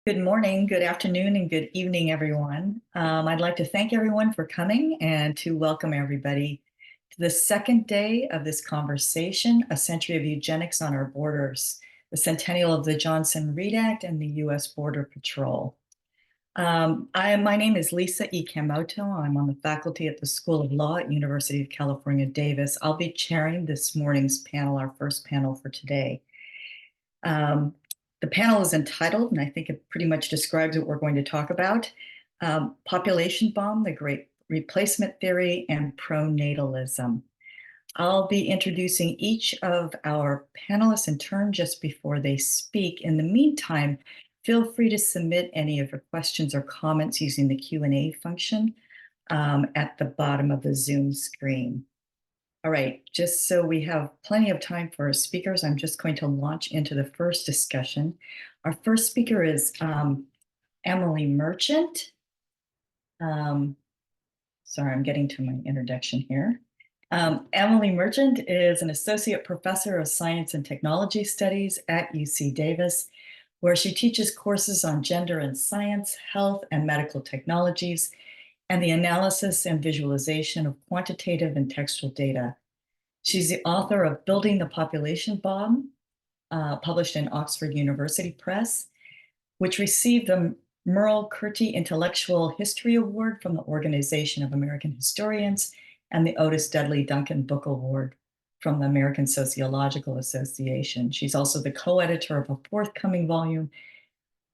Good morning, good afternoon, and good evening, everyone. I'd like to thank everyone for coming and to welcome everybody to the second day of this conversation, A Century of Eugenics on Our Borders, the centennial of the Johnson-Reed Act and the U.S. Border Patrol. My name is Lisa E. Kamoto. I'm on the faculty at the School of Law at University of California, Davis. I'll be chairing this morning's panel, our first panel for today. The panel is entitled, and I think it pretty much describes what we're going to talk about, Population Bomb, the Great Replacement Theory, and Pronatalism. I'll be introducing each of our panelists in turn just before they speak. In the meantime, feel free to submit any of your questions or comments using the Q&A function at the bottom of the Zoom screen. All right, just so we have plenty of time for our speakers, I'm just going to launch into the first discussion. Our first speaker is Emily Merchant. Sorry, I'm getting to my introduction here. Emily Merchant is an associate professor of science and technology studies at UC Davis, where she teaches courses on gender and science, health and medical technologies, and the analysis and visualization of quantitative and textual data. She's the author of Building the Population Bomb, published in Oxford University Press, which received the Merle Curti Intellectual History Award from the Organization of American Historians and the Otis Dudley Duncan Book Award from the American Sociological Association. She's also the co-editor of a forthcoming volume,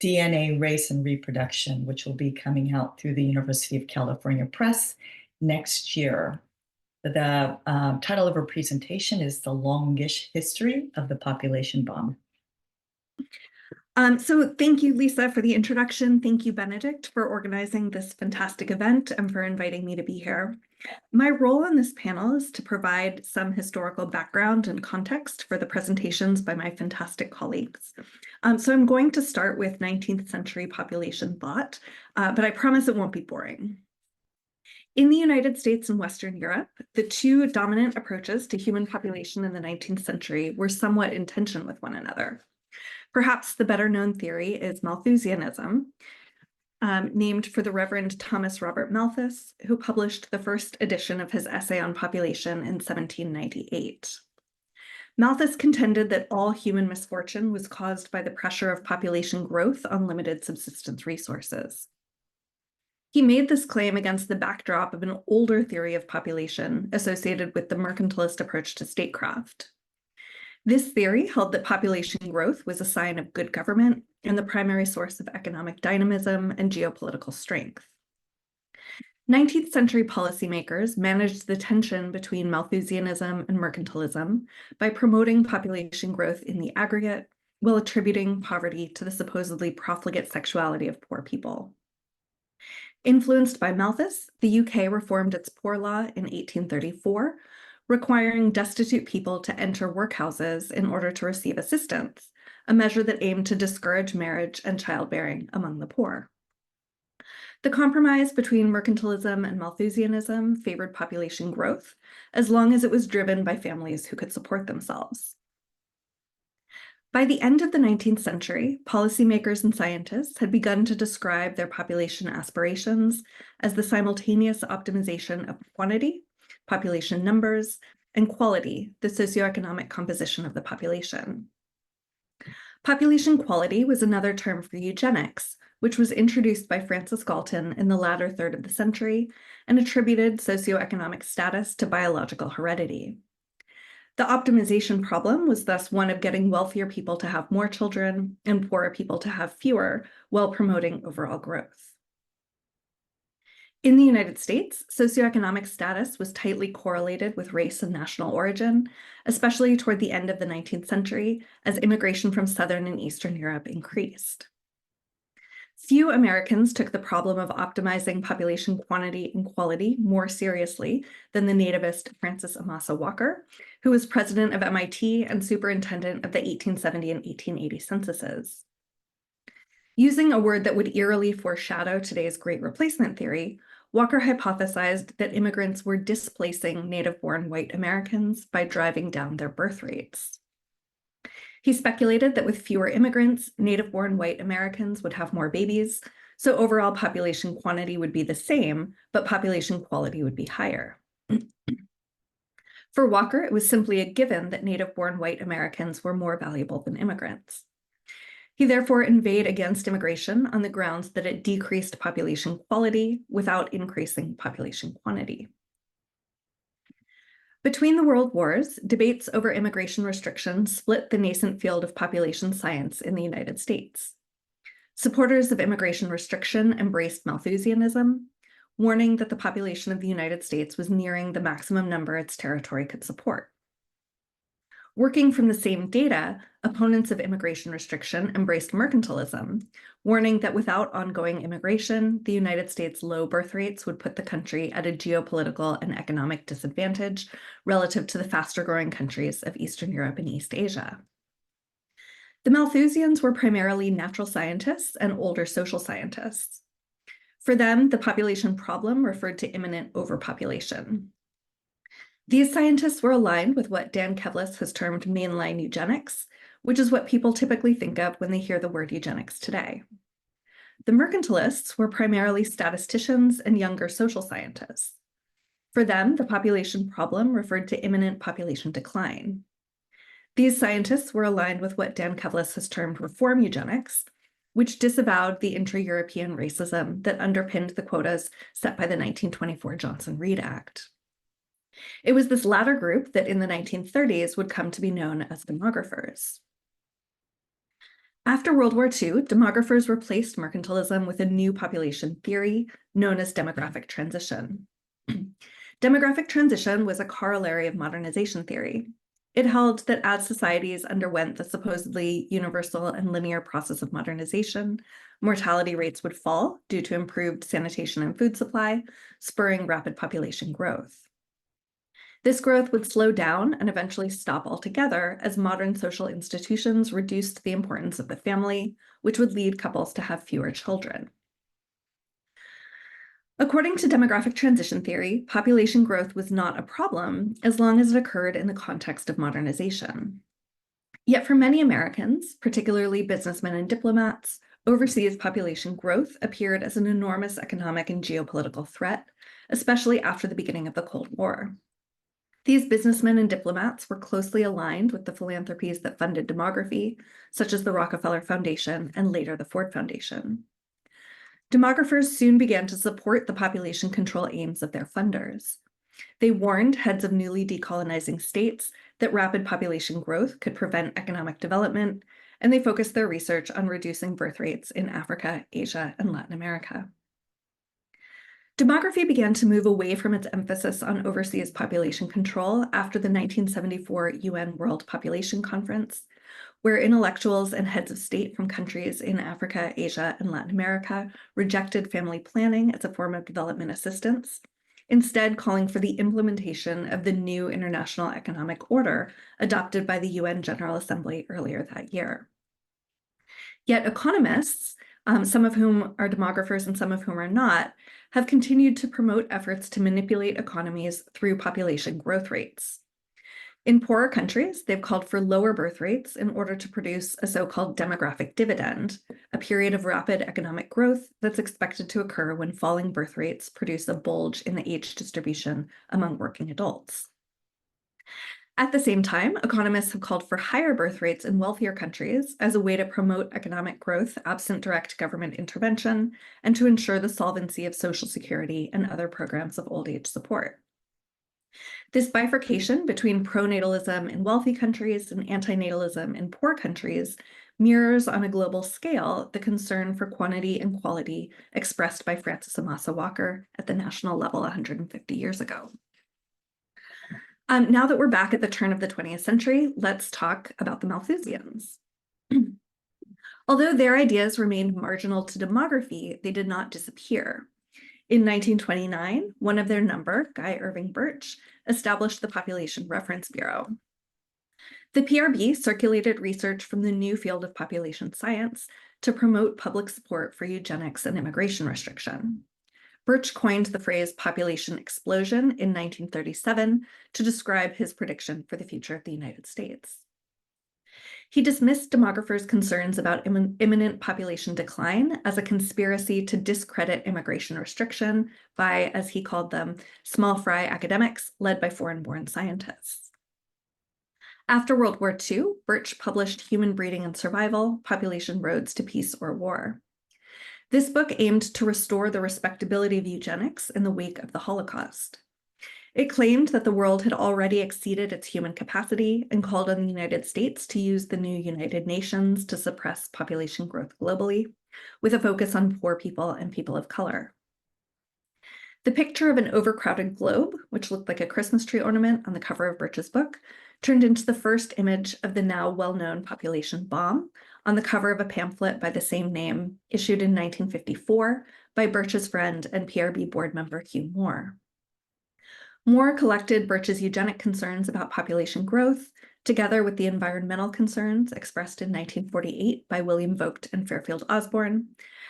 DNA, Race, and Reproduction, which will be coming out through the University of California Press next year. The title of her presentation is The Longish History of the Population Bomb. So thank you, Lisa, for the introduction. Thank you, Benedict, for organizing this fantastic event and for inviting me to be here. My role on this panel is to provide some historical background and context for the presentations by my fantastic colleagues. So I'm going to start with 19th century population thought, but I promise it won't be boring. In the United States and Western Europe, the two dominant approaches to human population in the 19th century were somewhat in tension with one another. Perhaps the better-known theory is Malthusianism, named for the Reverend Thomas Robert Malthus, who published the first edition of his essay on population in 1798. Malthus contended that all human misfortune was caused by the pressure of population growth on limited subsistence resources. He made this claim against the backdrop of an older theory of population associated with the mercantilist approach to statecraft. This theory held that population growth was a sign of good government and the primary source of economic dynamism and geopolitical strength. 19th century policymakers managed the tension between Malthusianism and mercantilism by promoting population growth in the aggregate while attributing poverty to the supposedly profligate sexuality of poor people. Influenced by Malthus, the UK reformed its poor law in 1834, requiring destitute people to enter workhouses in order to receive assistance, a measure that aimed to discourage marriage and childbearing among the poor. The compromise between mercantilism and Malthusianism favored population growth, as long as it was driven by families who could support themselves. By the end of the 19th century, policymakers and scientists had begun to describe their population aspirations as the simultaneous optimization of quantity, population numbers, and quality, the socioeconomic composition of the population. Population quality was another term for eugenics, which was introduced by Francis Galton in the latter third of the century and attributed socioeconomic status to biological heredity. The optimization problem was thus one of getting wealthier people to have more children and poorer people to have fewer while promoting overall growth. In the United States, socioeconomic status was tightly correlated with race and national origin, especially toward the end of the 19th century as immigration from Southern and Eastern Europe increased. Few Americans took the problem of optimizing population quantity and quality more seriously than the nativist Francis Amasa Walker, who was president of MIT and superintendent of the 1870 and 1880 censuses. Using a word that would eerily foreshadow today's Great Replacement theory, Walker hypothesized that immigrants were displacing native-born white Americans by driving down their birth rates. He speculated that with fewer immigrants, native-born white Americans would have more babies, so overall population quantity would be the same, but population quality would be higher. For Walker, it was simply a given that native-born white Americans were more valuable than immigrants. He therefore inveighed against immigration on the grounds that it decreased population quality without increasing population quantity. Between the world wars, debates over immigration restrictions split the nascent field of population science in the United States. Supporters of immigration restriction embraced Malthusianism, warning that the population of the United States was nearing the maximum number its territory could support. Working from the same data, opponents of immigration restriction embraced mercantilism, warning that without ongoing immigration, the United States' low birth rates would put the country at a geopolitical and economic disadvantage relative to the faster-growing countries of Eastern Europe and East Asia. The Malthusians were primarily natural scientists and older social scientists. For them, the population problem referred to imminent overpopulation. These scientists were aligned with what Dan Kevles has termed mainline eugenics, which is what people typically think of when they hear the word eugenics today. The mercantilists were primarily statisticians and younger social scientists. For them, the population problem referred to imminent population decline. These scientists were aligned with what Dan Kevles has termed reform eugenics, which disavowed the intra-European racism that underpinned the quotas set by the 1924 Johnson-Reed Act. It was this latter group that in the 1930s would come to be known as demographers. After World War II, demographers replaced mercantilism with a new population theory known as demographic transition. Demographic transition was a corollary of modernization theory. It held that as societies underwent the supposedly universal and linear process of modernization, mortality rates would fall due to improved sanitation and food supply, spurring rapid population growth. This growth would slow down and eventually stop altogether as modern social institutions reduced the importance of the family, which would lead couples to have fewer children. According to demographic transition theory, population growth was not a problem as long as it occurred in the context of modernization. Yet for many Americans, particularly businessmen and diplomats, overseas population growth appeared as an enormous economic and geopolitical threat, especially after the beginning of the Cold War. These businessmen and diplomats were closely aligned with the philanthropies that funded demography, such as the Rockefeller Foundation and later the Ford Foundation. Demographers soon began to support the population control aims of their funders. They warned heads of newly decolonizing states that rapid population growth could prevent economic development, and they focused their research on reducing birth rates in Africa, Asia, and Latin America. Demography began to move away from its emphasis on overseas population control after the 1974 UN World Population Conference, where intellectuals and heads of state from countries in Africa, Asia, and Latin America rejected family planning as a form of development assistance, instead calling for the implementation of the new international economic order adopted by the UN General Assembly earlier that year. Yet economists, some of whom are demographers and some of whom are not, have continued to promote efforts to manipulate economies through population growth rates. In poorer countries, they've called for lower birth rates in order to produce a so-called demographic dividend, a period of rapid economic growth that's expected to occur when falling birth rates produce a bulge in the age distribution among working adults. At the same time, economists have called for higher birth rates in wealthier countries as a way to promote economic growth absent direct government intervention and to ensure the solvency of Social Security and other programs of old age support. This bifurcation between pronatalism in wealthy countries and antinatalism in poor countries mirrors on a global scale the concern for quantity and quality expressed by Frances Amasa Walker at the national level 150 years ago. Now that we're back at the turn of the 20th century, let's talk about the Malthusians. Although their ideas remained marginal to demography, they did not disappear. In 1929, one of their number, Guy Irving Birch, established the Population Reference Bureau. The PRB circulated research from the new field of population science to promote public support for eugenics and immigration restriction. Birch coined the phrase population explosion in 1937 to describe his prediction for the future of the United States. He dismissed demographers' concerns about imminent population decline as a conspiracy to discredit immigration restriction by, as he called them, small fry academics led by foreign-born scientists. After World War II, Birch published Human Breeding and Survival: Population Roads to Peace or War. This book aimed to restore the respectability of eugenics in the wake of the Holocaust. It claimed that the world had already exceeded its human capacity and called on the United States to use the new United Nations to suppress population growth globally, with a focus on poor people and people of color. The picture of an overcrowded globe, which looked like a Christmas tree ornament on the cover of Birch's book, turned into the first image of the now well-known population bomb on the cover of a pamphlet by the same name, issued in 1954 by Birch's friend and PRB board member Hugh Moore. Moore collected Birch's eugenic concerns about population growth, together with the environmental concerns expressed in 1948 by William Vogt and Fairfield Osborn,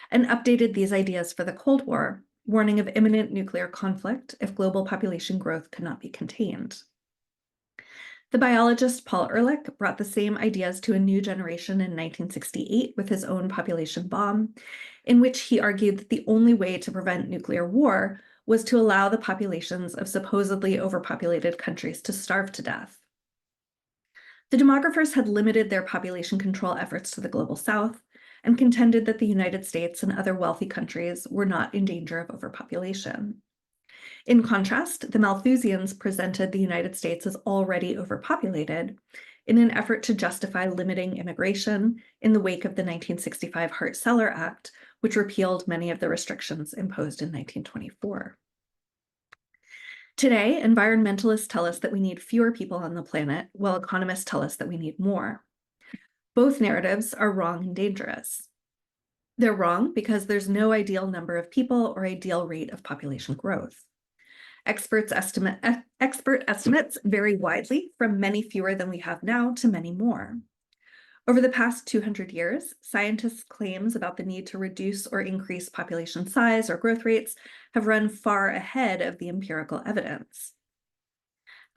and updated these ideas for the Cold War, warning of imminent nuclear conflict if global population growth could not be contained. The biologist Paul Ehrlich brought the same ideas to a new generation in 1968 with his own population bomb, in which he argued that the only way to prevent nuclear war was to allow the populations of supposedly overpopulated countries to starve to death. The demographers had limited their population control efforts to the global south and contended that the United States and other wealthy countries were not in danger of overpopulation. In contrast, the Malthusians presented the United States as already overpopulated in an effort to justify limiting immigration in the wake of the 1965 Hart-Celler Act, which repealed many of the restrictions imposed in 1924. Today, environmentalists tell us that we need fewer people on the planet, while economists tell us that we need more. Both narratives are wrong and dangerous. They're wrong because there's no ideal number of people or ideal rate of population growth. Expert estimates vary widely from many fewer than we have now to many more. Over the past 200 years, scientists' claims about the need to reduce or increase population size or growth rates have run far ahead of the empirical evidence.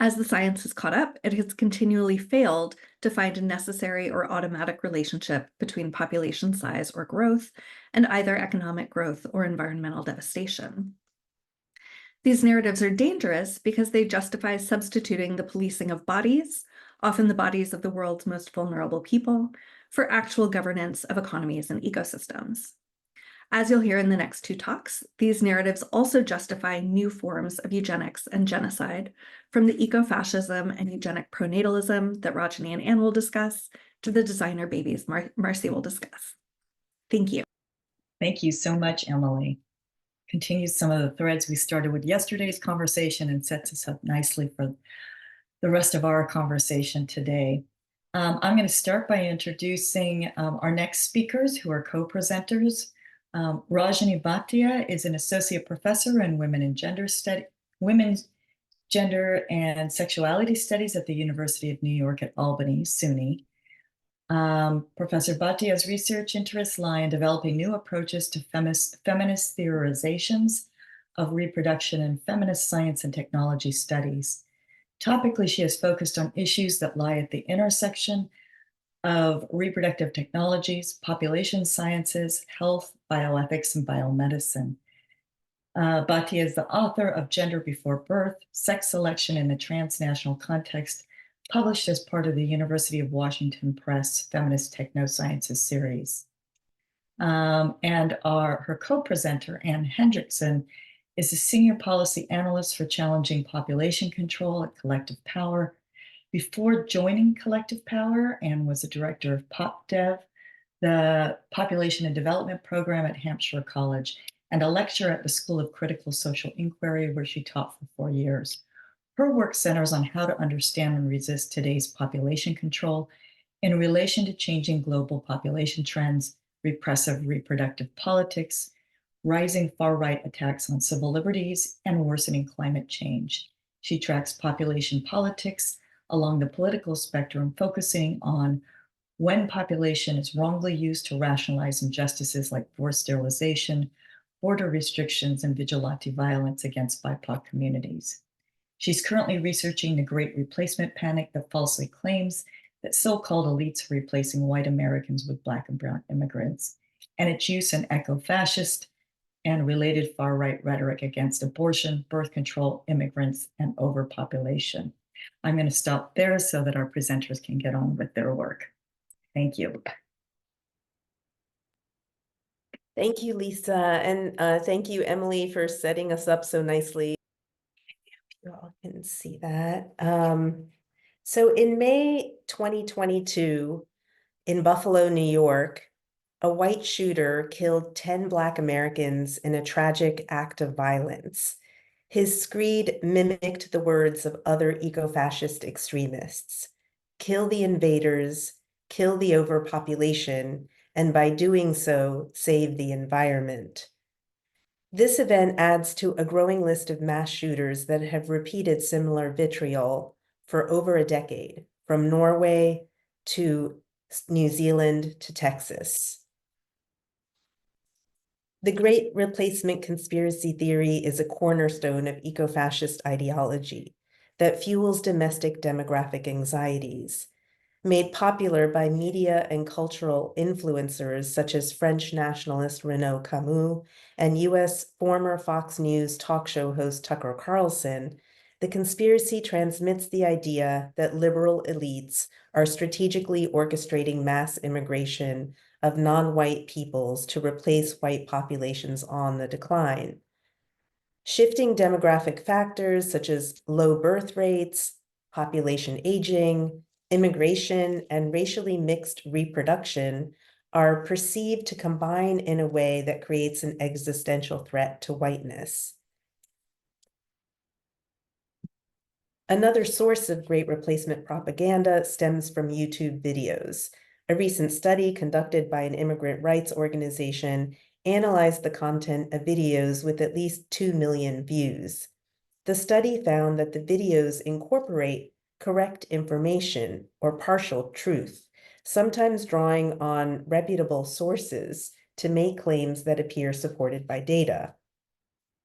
As the science has caught up, it has continually failed to find a necessary or automatic relationship between population size or growth and either economic growth or environmental devastation. These narratives are dangerous because they justify substituting the policing of bodies, often the bodies of the world's most vulnerable people, for actual governance of economies and ecosystems. As you'll hear in the next two talks, these narratives also justify new forms of eugenics and genocide, from the eco-fascism and eugenic pronatalism that Rajani and Anne will discuss, to the designer babies Marcy will discuss. Thank you. Thank you so much, Emily. Continues some of the threads we started with yesterday's conversation and sets us up nicely for the rest of our conversation today. I'm going to start by introducing our next speakers who are co-presenters. Rajani Bhatia is an associate professor in women's gender and sexuality studies at the University of New York at Albany, SUNY. Professor Bhatia's research interests lie in developing new approaches to feminist theorizations of reproduction in feminist science and technology studies. Topically, she has focused on issues that lie at the intersection of reproductive technologies, population sciences, health, bioethics, and biomedicine. Bhatia is the author of Gender Before Birth, Sex Selection in a Transnational Context, published as part of the University of Washington Press Feminist Technosciences series. And her co-presenter, Anne Hendrickson, is a senior policy analyst for challenging population control at Collective Power. Before joining Collective Power, Anne was a director of PopDev, the Population and Development Program at Hampshire College, and a lecturer at the School of Critical Social Inquiry, where she taught for 4 years. Her work centers on how to understand and resist today's population control in relation to changing global population trends, repressive reproductive politics, rising far-right attacks on civil liberties, and worsening climate change. She tracks population politics along the political spectrum, focusing on when population is wrongly used to rationalize injustices like forced sterilization, border restrictions, and vigilante violence against BIPOC communities. She's currently researching the Great Replacement Panic that falsely claims that so-called elites are replacing white Americans with Black and brown immigrants, and its use in eco-fascist and related far-right rhetoric against abortion, birth control, immigrants, and overpopulation. I'm going to stop there so that our presenters can get on with their work. Thank you. Thank you, Lisa, and thank you, Emily, for setting us up so nicely. You all can see that. So in May 2022, in Buffalo, New York, a white shooter killed 10 Black Americans in a tragic act of violence. His screed mimicked the words of other eco-fascist extremists: kill the invaders, kill the overpopulation, and by doing so, save the environment. This event adds to a growing list of mass shooters that have repeated similar vitriol for over a decade, from Norway to New Zealand to Texas. The Great Replacement conspiracy theory is a cornerstone of eco-fascist ideology that fuels domestic demographic anxieties. Made popular by media and cultural influencers such as French nationalist Renaud Camus and US former Fox News talk show host Tucker Carlson, the conspiracy transmits the idea that liberal elites are strategically orchestrating mass immigration of non-white peoples to replace white populations on the decline. Shifting demographic factors such as low birth rates, population aging, immigration, and racially mixed reproduction are perceived to combine in a way that creates an existential threat to whiteness. Another source of Great Replacement propaganda stems from YouTube videos. A recent study conducted by an immigrant rights organization analyzed the content of videos with at least 2 million views. The study found that the videos incorporate correct information or partial truth, sometimes drawing on reputable sources to make claims that appear supported by data.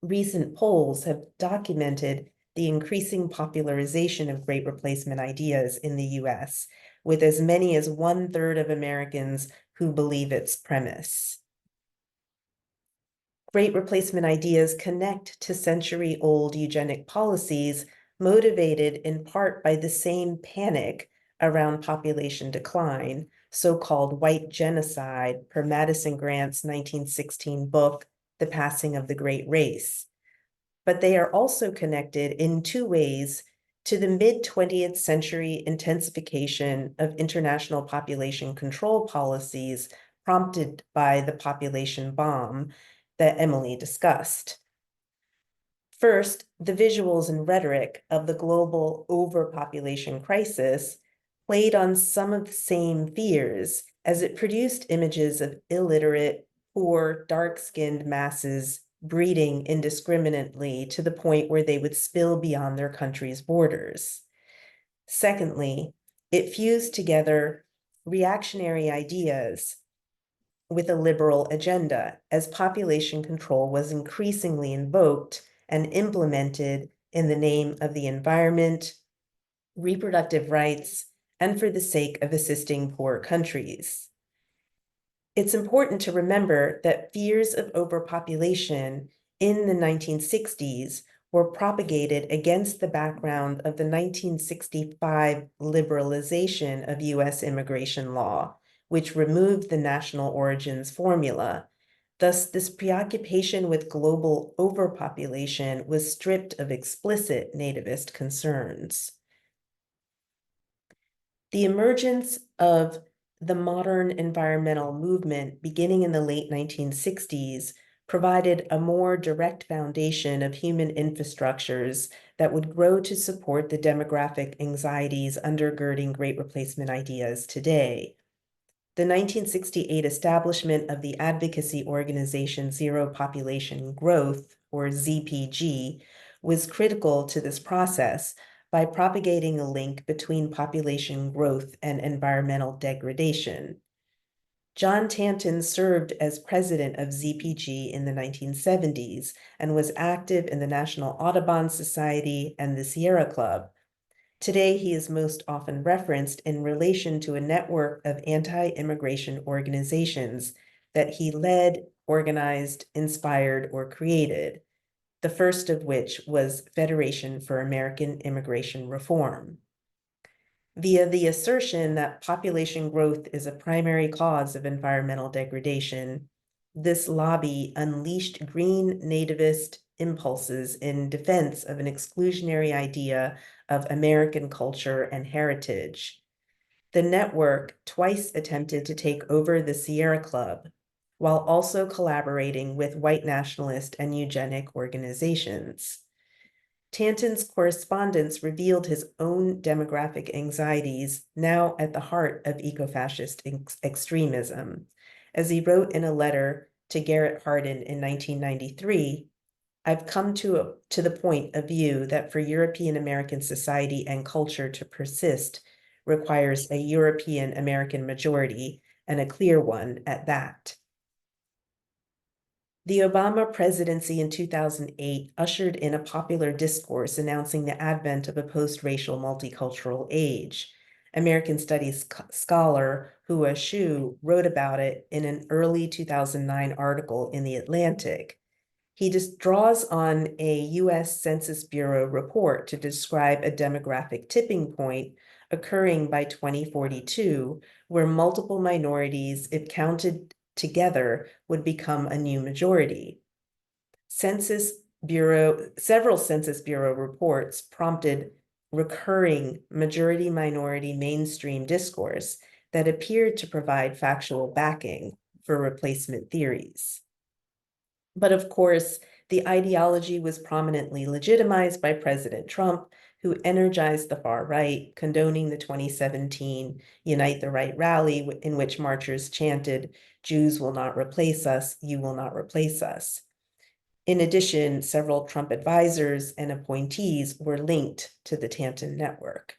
Recent polls have documented the increasing popularization of Great Replacement ideas in the US, with as many as 1/3 of Americans who believe its premise. Great Replacement ideas connect to century-old eugenic policies motivated in part by the same panic around population decline, so-called white genocide, per Madison Grant's 1916 book, The Passing of the Great Race. But they are also connected in two ways to the mid-20th century intensification of international population control policies prompted by the population bomb that Emily discussed. First, the visuals and rhetoric of the global overpopulation crisis played on some of the same fears as it produced images of illiterate, poor, dark-skinned masses breeding indiscriminately to the point where they would spill beyond their country's borders. Secondly, it fused together reactionary ideas with a liberal agenda, as population control was increasingly invoked and implemented in the name of the environment, reproductive rights, and for the sake of assisting poor countries. It's important to remember that fears of overpopulation in the 1960s were propagated against the background of the 1965 liberalization of US immigration law, which removed the national origins formula. Thus, this preoccupation with global overpopulation was stripped of explicit nativist concerns. The emergence of the modern environmental movement beginning in the late 1960s provided a more direct foundation of human infrastructures that would grow to support the demographic anxieties undergirding Great Replacement ideas today. The 1968 establishment of the advocacy organization Zero Population Growth, or ZPG, was critical to this process by propagating a link between population growth and environmental degradation. John Tanton served as president of ZPG in the 1970s and was active in the National Audubon Society and the Sierra Club. Today, he is most often referenced in relation to a network of anti-immigration organizations that he led, organized, inspired, or created, the first of which was Federation for American Immigration Reform. Via the assertion that population growth is a primary cause of environmental degradation, this lobby unleashed green nativist impulses in defense of an exclusionary idea of American culture and heritage. The network twice attempted to take over the Sierra Club, while also collaborating with white nationalist and eugenic organizations. Tanton's correspondence revealed his own demographic anxieties, now at the heart of eco-fascist extremism. As he wrote in a letter to Garrett Hardin in 1993, I've come to the point of view that for European American society and culture to persist requires a European American majority, and a clear one at that. The Obama presidency in 2008 ushered in a popular discourse announcing the advent of a post-racial multicultural age. American Studies scholar Hua Xu wrote about it in an early 2009 article in The Atlantic. He just draws on a US Census Bureau report to describe a demographic tipping point occurring by 2042, where multiple minorities, if counted together, would become a new majority. Several Census Bureau reports prompted recurring majority-minority mainstream discourse that appeared to provide factual backing for replacement theories. But of course, the ideology was prominently legitimized by President Trump, who energized the far right, condoning the 2017 Unite the Right rally, in which marchers chanted, "Jews will not replace us, you will not replace us." In addition, several Trump advisors and appointees were linked to the Tanton network.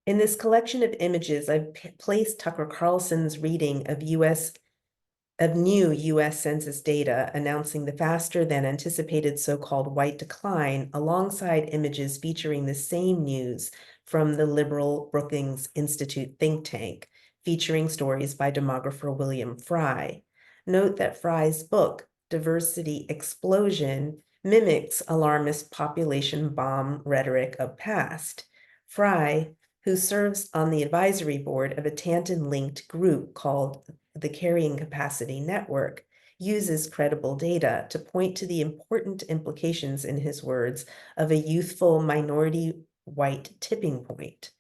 In this collection of images, I've placed Tucker Carlson's reading of new US Census data announcing the faster than anticipated so-called white decline alongside images featuring the same news from the liberal Brookings Institute think tank, featuring stories by demographer William Fry. Note that Fry's book, Diversity Explosion, mimics alarmist population bomb rhetoric of past. Fry, who serves on the advisory board of a Tanton-linked group called the Carrying Capacity Network, uses credible data to point to the important implications, in his words, of a youthful minority white tipping point.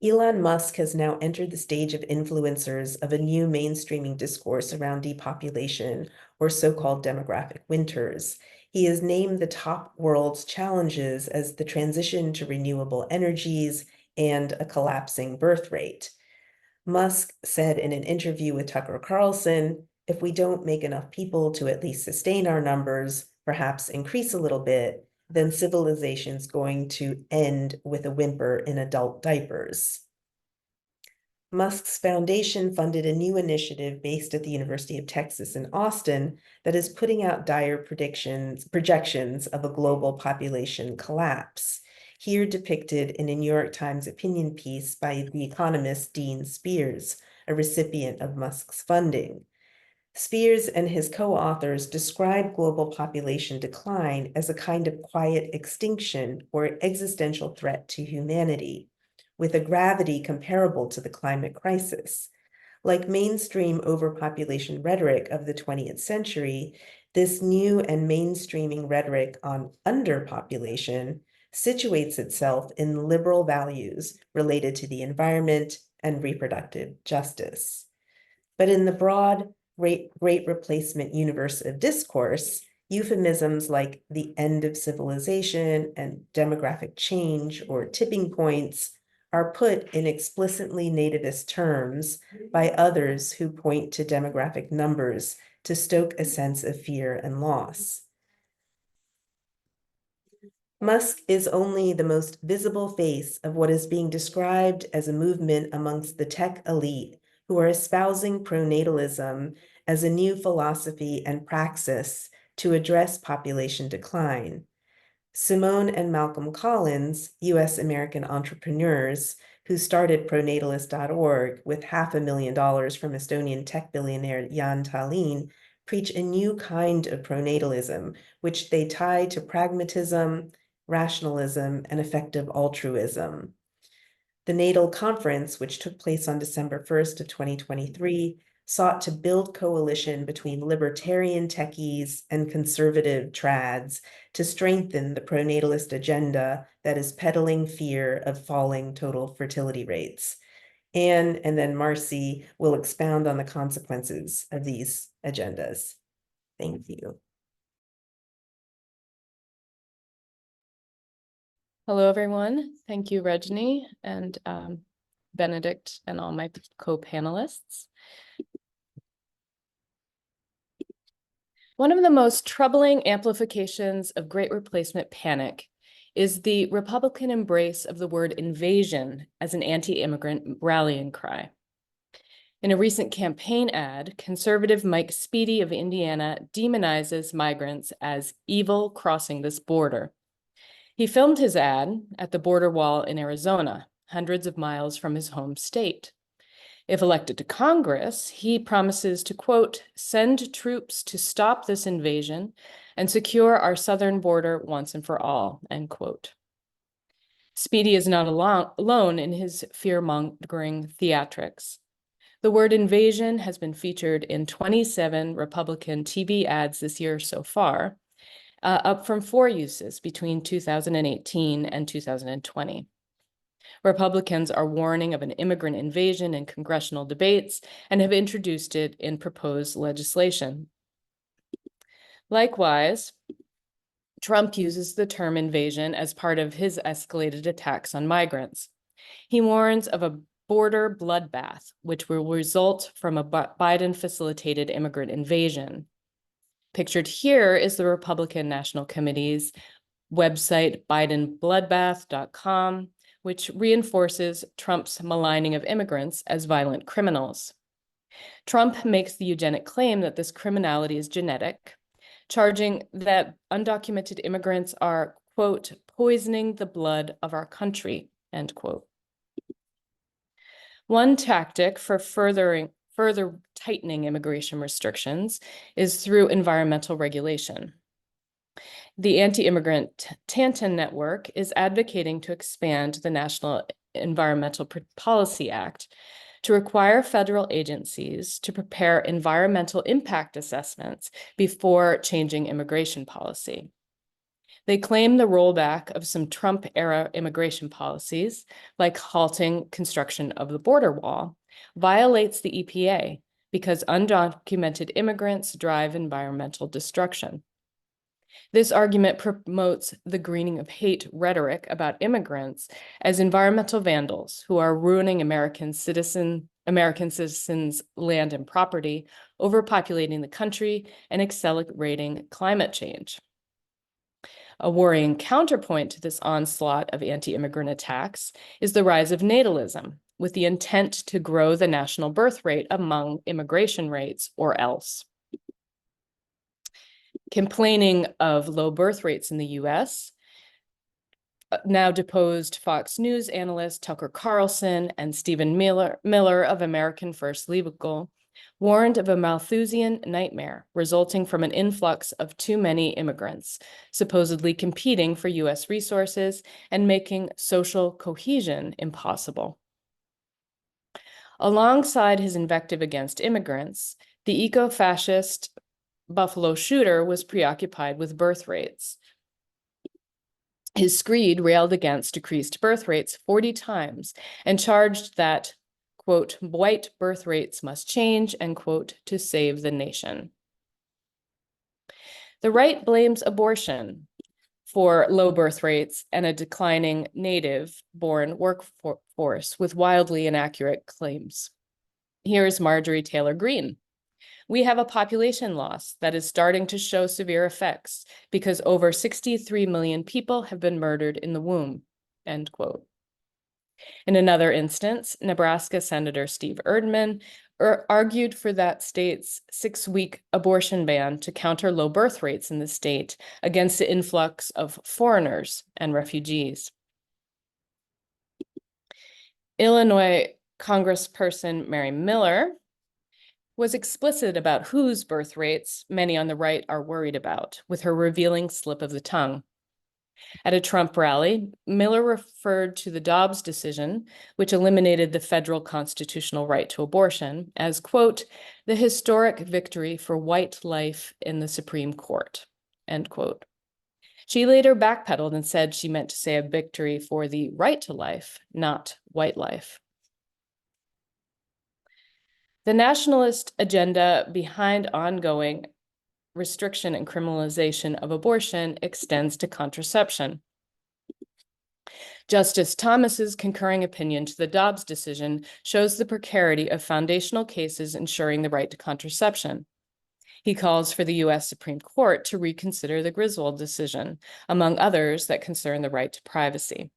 Elon Musk has now entered the stage of influencers of a new mainstreaming discourse around depopulation, or so-called demographic winters. He has named the top world's challenges as the transition to renewable energies and a collapsing birth rate. Musk said in an interview with Tucker Carlson, if we don't make enough people to at least sustain our numbers, perhaps increase a little bit, then civilization's going to end with a whimper in adult diapers. Musk's foundation funded a new initiative based at the University of Texas in Austin that is putting out dire projections of a global population collapse, here depicted in a New York Times opinion piece by the economist Dean Spears, a recipient of Musk's funding. Spears and his co-authors describe global population decline as a kind of quiet extinction or existential threat to humanity, with a gravity comparable to the climate crisis. Like mainstream overpopulation rhetoric of the 20th century, this new and mainstreaming rhetoric on underpopulation situates itself in liberal values related to the environment and reproductive justice. But in the broad great replacement universe of discourse, euphemisms like the end of civilization and demographic change or tipping points are put in explicitly nativist terms by others who point to demographic numbers to stoke a sense of fear and loss. Musk is only the most visible face of what is being described as a movement amongst the tech elite who are espousing pronatalism as a new philosophy and praxis to address population decline. Simone and Malcolm Collins, US-American entrepreneurs who started pronatalist.org with $500,000 from Estonian tech billionaire Jan Tallinn, preach a new kind of pronatalism, which they tie to pragmatism, rationalism, and effective altruism. The Natal Conference, which took place on December 1st of 2023, sought to build coalition between libertarian techies and conservative trads to strengthen the pronatalist agenda that is peddling fear of falling total fertility rates. Anne and then Marcy will expound on the consequences of these agendas. Thank you. Hello, everyone. Thank you, Rajni and Benedict and all my co-panelists. One of the most troubling amplifications of Great Replacement panic is the Republican embrace of the word invasion as an anti-immigrant rallying cry. In a recent campaign ad, conservative Mike Speedy of Indiana demonizes migrants as evil crossing this border. He filmed his ad at the border wall in Arizona, hundreds of miles from his home state. If elected to Congress, he promises to, quote, send troops to stop this invasion and secure our southern border once and for all, end quote. Speedy is not alone in his fear-mongering theatrics. The word invasion has been featured in 27 Republican TV ads this year so far, up from 4 uses between 2018 and 2020. Republicans are warning of an immigrant invasion in congressional debates and have introduced it in proposed legislation. Likewise, Trump uses the term invasion as part of his escalated attacks on migrants. He warns of a border bloodbath, which will result from a Biden-facilitated immigrant invasion. Pictured here is the Republican National Committee's website, bidenbloodbath.com, which reinforces Trump's maligning of immigrants as violent criminals. Trump makes the eugenic claim that this criminality is genetic, charging that undocumented immigrants are, quote, poisoning the blood of our country, end quote. One tactic for further tightening immigration restrictions is through environmental regulation. The anti-immigrant Tantan Network is advocating to expand the National Environmental Policy Act to require federal agencies to prepare environmental impact assessments before changing immigration policy. They claim the rollback of some Trump-era immigration policies, like halting construction of the border wall, violates the EPA because undocumented immigrants drive environmental destruction. This argument promotes the greening of hate rhetoric about immigrants as environmental vandals who are ruining American citizens' land and property, overpopulating the country, and accelerating climate change. A worrying counterpoint to this onslaught of anti-immigrant attacks is the rise of natalism, with the intent to grow the national birth rate among immigration rates or else. Complaining of low birth rates in the US, now deposed Fox News analyst Tucker Carlson and Stephen Miller of American First Legal warned of a Malthusian nightmare resulting from an influx of too many immigrants, supposedly competing for US resources and making social cohesion impossible. Alongside his invective against immigrants, the eco-fascist Buffalo shooter was preoccupied with birth rates. His screed railed against decreased birth rates 40 times and charged that, quote, white birth rates must change, end quote, to save the nation. The right blames abortion for low birth rates and a declining native-born workforce with wildly inaccurate claims. Here's Marjorie Taylor Greene. We have a population loss that is starting to show severe effects because over 63 million people have been murdered in the womb, end quote. In another instance, Nebraska Senator Steve Erdman argued for that state's 6-week abortion ban to counter low birth rates in the state against the influx of foreigners and refugees. Illinois Congressperson Mary Miller was explicit about whose birth rates many on the right are worried about, with her revealing slip of the tongue. At a Trump rally, Miller referred to the Dobbs decision, which eliminated the federal constitutional right to abortion, as, quote, the historic victory for white life in the Supreme Court, end quote. She later backpedaled and said she meant to say a victory for the right to life, not white life. The nationalist agenda behind ongoing restriction and criminalization of abortion extends to contraception. Justice Thomas's concurring opinion to the Dobbs decision shows the precarity of foundational cases ensuring the right to contraception. He calls for the U.S. Supreme Court to reconsider the Griswold decision, among others that concern the right to privacy.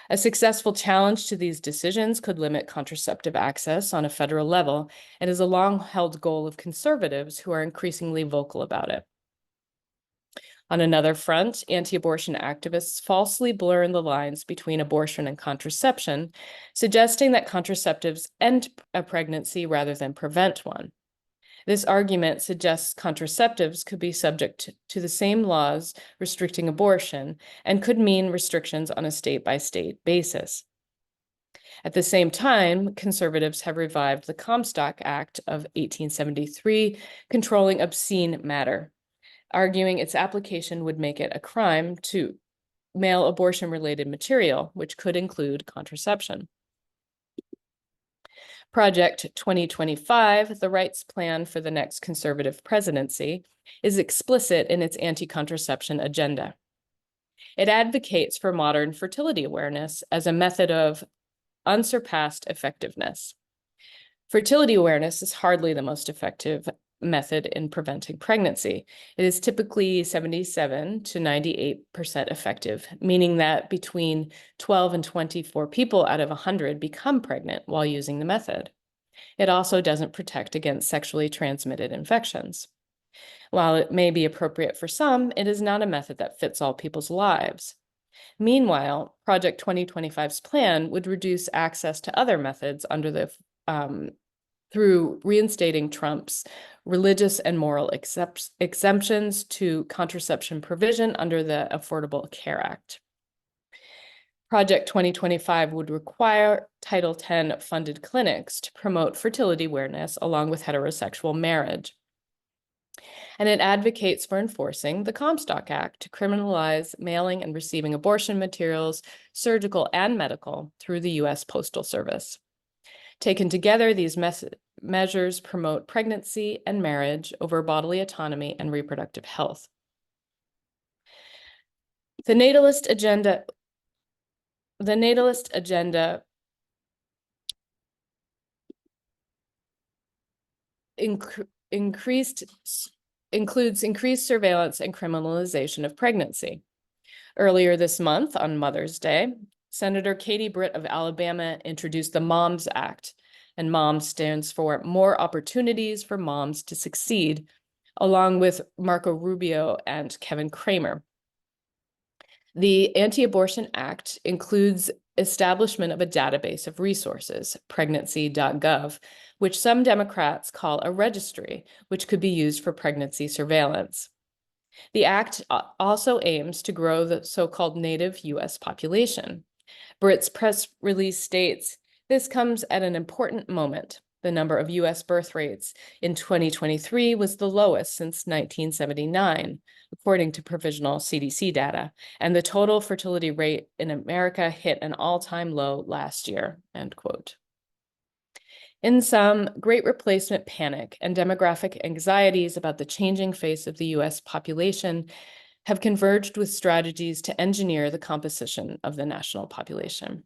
A successful challenge to these decisions could limit contraceptive access on a federal level and is a long-held goal of conservatives who are increasingly vocal about it. On another front, anti-abortion activists falsely blur the lines between abortion and contraception, suggesting that contraceptives end a pregnancy rather than prevent one. This argument suggests contraceptives could be subject to the same laws restricting abortion and could mean restrictions on a state-by-state basis. At the same time, conservatives have revived the Comstock Act of 1873, controlling obscene matter, arguing its application would make it a crime to mail abortion-related material, which could include contraception. Project 2025, the rights plan for the next conservative presidency, is explicit in its anti-contraception agenda. It advocates for modern fertility awareness as a method of unsurpassed effectiveness. Fertility awareness is hardly the most effective method in preventing pregnancy. It is typically 77 to 98% effective, meaning that between 12 and 24 people out of 100 become pregnant while using the method. It also doesn't protect against sexually transmitted infections. While it may be appropriate for some, it is not a method that fits all people's lives. Meanwhile, Project 2025's plan would reduce access to other methods under the through reinstating Trump's religious and moral exemptions to contraception provision under the Affordable Care Act. Project 2025 would require Title X funded clinics to promote fertility awareness along with heterosexual marriage. And it advocates for enforcing the Comstock Act to criminalize mailing and receiving abortion materials, surgical and medical, through the U.S. Postal Service. Taken together, these measures promote pregnancy and marriage over bodily autonomy and reproductive health. The natalist agenda includes increased surveillance and criminalization of pregnancy. Earlier this month, on Mother's Day, Senator Katie Britt of Alabama introduced the MOMS Act, and MOMS stands for More Opportunities for Moms to Succeed, along with Marco Rubio and Kevin Cramer. The Anti-Abortion Act includes establishment of a database of resources, pregnancy.gov, which some Democrats call a registry, which could be used for pregnancy surveillance. The act also aims to grow the so-called native U.S. population. Britt's press release states, this comes at an important moment. The number of U.S. birth rates in 2023 was the lowest since 1979, according to provisional CDC data, and the total fertility rate in America hit an all-time low last year, end quote. In sum, great replacement panic and demographic anxieties about the changing face of the U.S. population have converged with strategies to engineer the composition of the national population.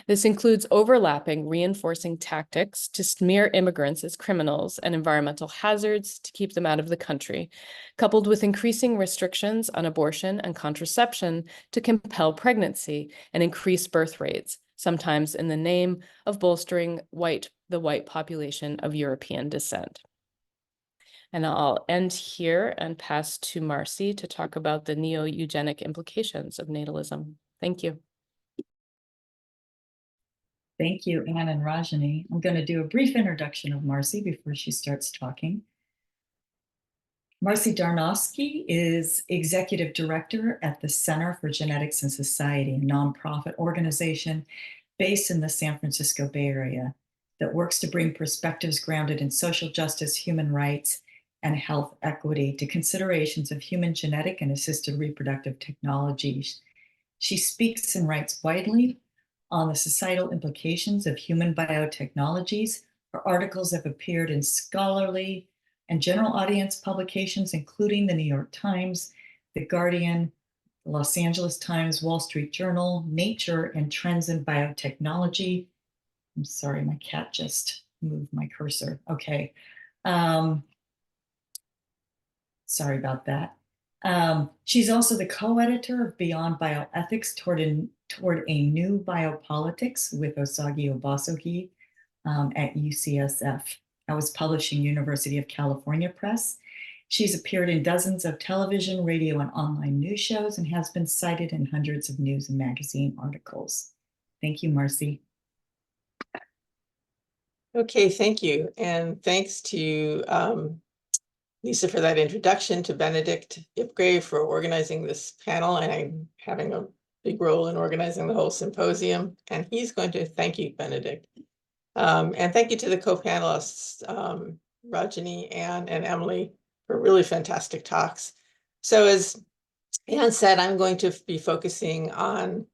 This includes overlapping reinforcing tactics to smear immigrants as criminals and environmental hazards to keep them out of the country, coupled with increasing restrictions on abortion and contraception to compel pregnancy and increase birth rates, sometimes in the name of bolstering the white population of European descent. And I'll end here and pass to Marcy to talk about the neo-eugenic implications of natalism. Thank you. Thank you, Anne and Rajani. I'm going to do a brief introduction of Marcy before she starts talking. Marcy Darnowski is Executive Director at the Center for Genetics and Society, a nonprofit organization based in the San Francisco Bay Area that works to bring perspectives grounded in social justice, human rights, and health equity to considerations of human genetic and assisted reproductive technologies. She speaks and writes widely on the societal implications of human biotechnologies. Her articles have appeared in scholarly and general audience publications, including the New York Times, The Guardian, the Los Angeles Times, Wall Street Journal, Nature, and Trends in Biotechnology. I'm sorry, my cat just moved my cursor. Okay. Sorry about that. She's also the co-editor of Beyond Bioethics toward a New Biopolitics with Osagie Obasogie at UCSF. I was publishing University of California Press. She's appeared in dozens of television, radio, and online news shows and has been cited in hundreds of news and magazine articles. Thank you, Marcy. Okay, thank you. And thanks to Lisa for that introduction, to Benedict Ipgrave for organizing this panel, and I'm having a big role in organizing the whole symposium. And he's going to thank you, Benedict. And thank you to the co-panelists, Rajani, Anne, and Emily, for really fantastic talks. So as Anne said, I'm going to be focusing on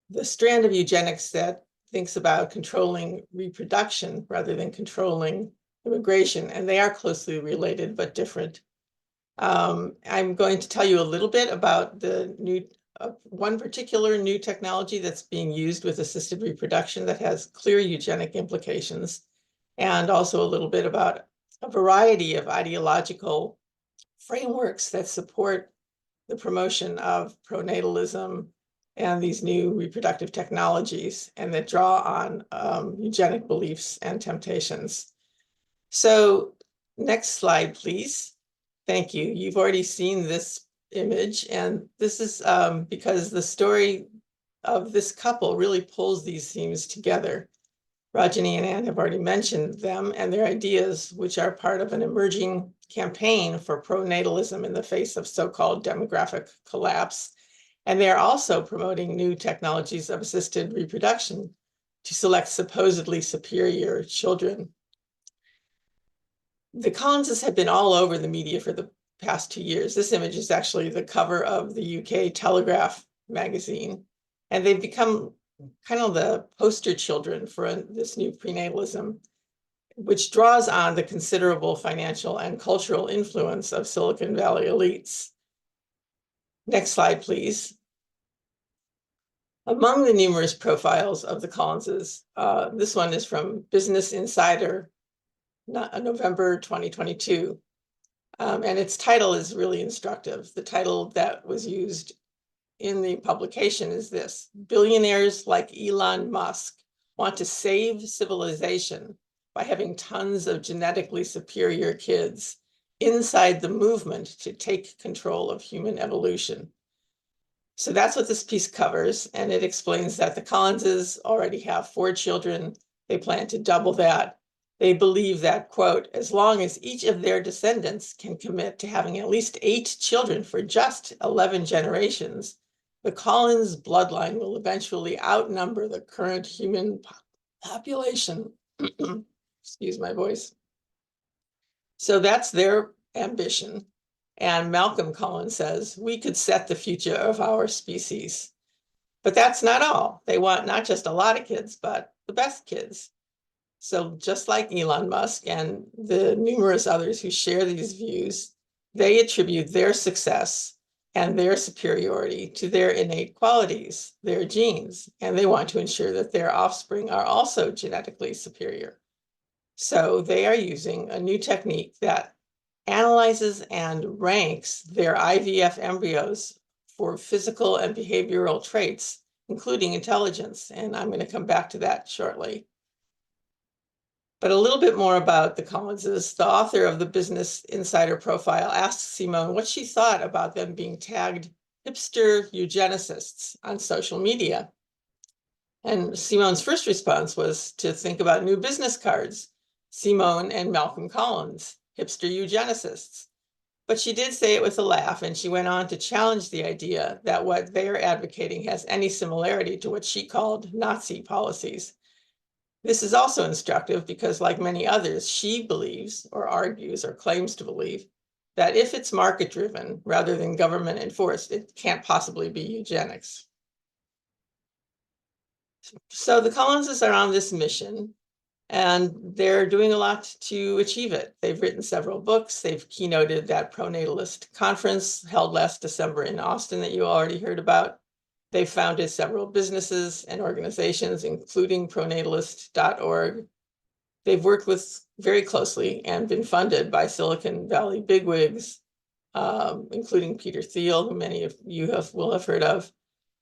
the strand of eugenics that thinks about controlling reproduction rather than controlling immigration, and they are closely related but different. I'm going to tell you a little bit about the one particular new technology that's being used with assisted reproduction that has clear eugenic implications, and also a little bit about a variety of ideological frameworks that support the promotion of pronatalism and these new reproductive technologies, and that draw on eugenic beliefs and temptations. So next slide, please. Thank you. You've already seen this image, and this is because the story of this couple really pulls these themes together. Rajani and Anne have already mentioned them and their ideas, which are part of an emerging campaign for pronatalism in the face of so-called demographic collapse. And they're also promoting new technologies of assisted reproduction to select supposedly superior children. The Collinses have been all over the media for the past 2 years. This image is actually the cover of the UK Telegraph magazine, and they've become kind of the poster children for this new prenatalism, which draws on the considerable financial and cultural influence of Silicon Valley elites. Next slide, please. Among the numerous profiles of the Collinses, this one is from Business Insider, November 2022. And its title is really instructive. The title that was used in the publication is this: billionaires like Elon Musk want to save civilization by having tons of genetically superior kids inside the movement to take control of human evolution. So that's what this piece covers, and it explains that the Collinses already have 4 children. They plan to double that. They believe that, quote, as long as each of their descendants can commit to having at least 8 children for just 11 generations, the Collins bloodline will eventually outnumber the current human population. Excuse my voice. So that's their ambition. And Malcolm Collins says, we could set the future of our species. But that's not all. They want not just a lot of kids, but the best kids. So just like Elon Musk and the numerous others who share these views, they attribute their success and their superiority to their innate qualities, their genes, and they want to ensure that their offspring are also genetically superior. So they are using a new technique that analyzes and ranks their IVF embryos for physical and behavioral traits including intelligence. And I'm going to come back to that shortly. But a little bit more about the Collinses. The author of the Business Insider profile asked Simone what she thought about them being tagged hipster eugenicists on social media. And Simone's first response was to think about new business cards, Simone and Malcolm Collins, hipster eugenicists. But she did say it with a laugh, and she went on to challenge the idea that what they are advocating has any similarity to what she called Nazi policies. This is also instructive because, like many others, she believes or argues or claims to believe that if it's market-driven rather than government enforced, it can't possibly be eugenics. So the Collinses are on this mission, and they're doing a lot to achieve it. They've written several books. They've keynoted that pronatalist conference held last December in Austin that you already heard about. They've founded several businesses and organizations, including pronatalist.org. They've worked with very closely and been funded by Silicon Valley bigwigs, including Peter Thiel, who many of you will have heard of.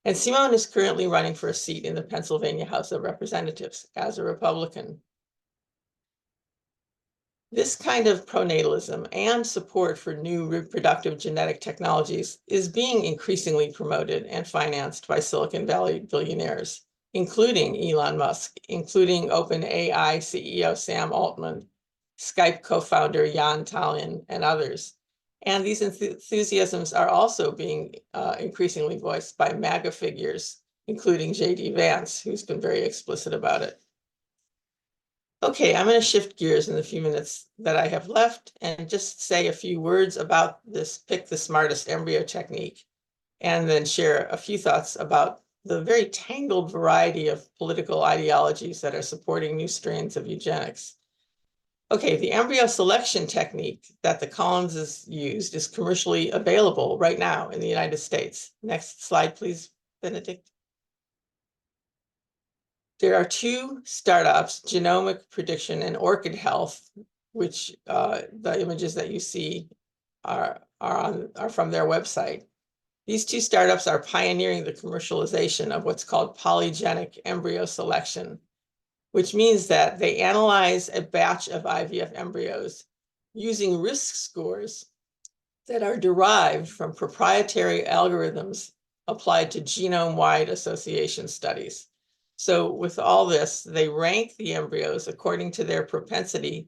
And Simone is currently running for a seat in the Pennsylvania House of Representatives as a Republican. This kind of pronatalism and support for new reproductive genetic technologies is being increasingly promoted and financed by Silicon Valley billionaires, including Elon Musk, including OpenAI CEO Sam Altman, Skype co-founder Jan Tallinn, and others. And these enthusiasms are also being increasingly voiced by MAGA figures, including J.D. Vance, who's been very explicit about it. Okay, I'm going to shift gears in the few minutes that I have left and just say a few words about this pick the smartest embryo technique, and then share a few thoughts about the very tangled variety of political ideologies that are supporting new strains of eugenics. Okay, the embryo selection technique that the Collinses used is commercially available right now in the United States. Next slide, please, Benedict. There are two startups, Genomic Prediction and Orchid Health, which the images that you see are from their website. These two startups are pioneering the commercialization of what's called polygenic embryo selection, which means that they analyze a batch of IVF embryos using risk scores that are derived from proprietary algorithms applied to genome-wide association studies. So with all this, they rank the embryos according to their propensity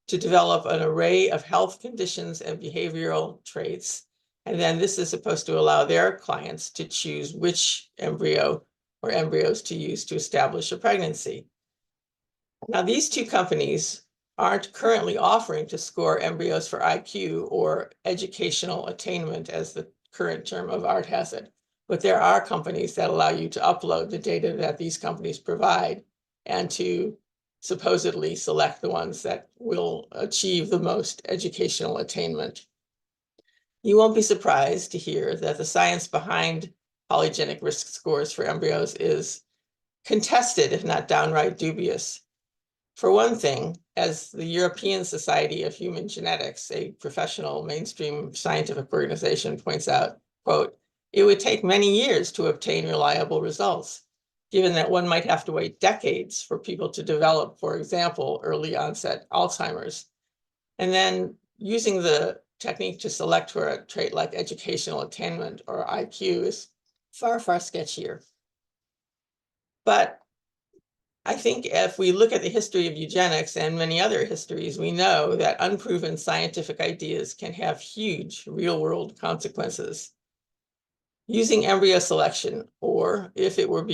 to develop an array of health conditions and behavioral traits. And then this is supposed to allow their clients to choose which embryo or embryos to use to establish a pregnancy. Now, these two companies aren't currently offering to score embryos for IQ or educational attainment, as the current term of art has it. But there are companies that allow you to upload the data that these companies provide and to supposedly select the ones that will achieve the most educational attainment. You won't be surprised to hear that the science behind polygenic risk scores for embryos is contested, if not downright dubious. For one thing, as the European Society of Human Genetics, a professional mainstream scientific organization, points out, quote, it would take many years to obtain reliable results, given that one might have to wait decades for people to develop, for example, early onset Alzheimer's. And then using the technique to select for a trait like educational attainment or IQ is far, far sketchier. But I think if we look at the history of eugenics and many other histories, we know that unproven scientific ideas can have huge real-world consequences. Using embryo selection, or if it were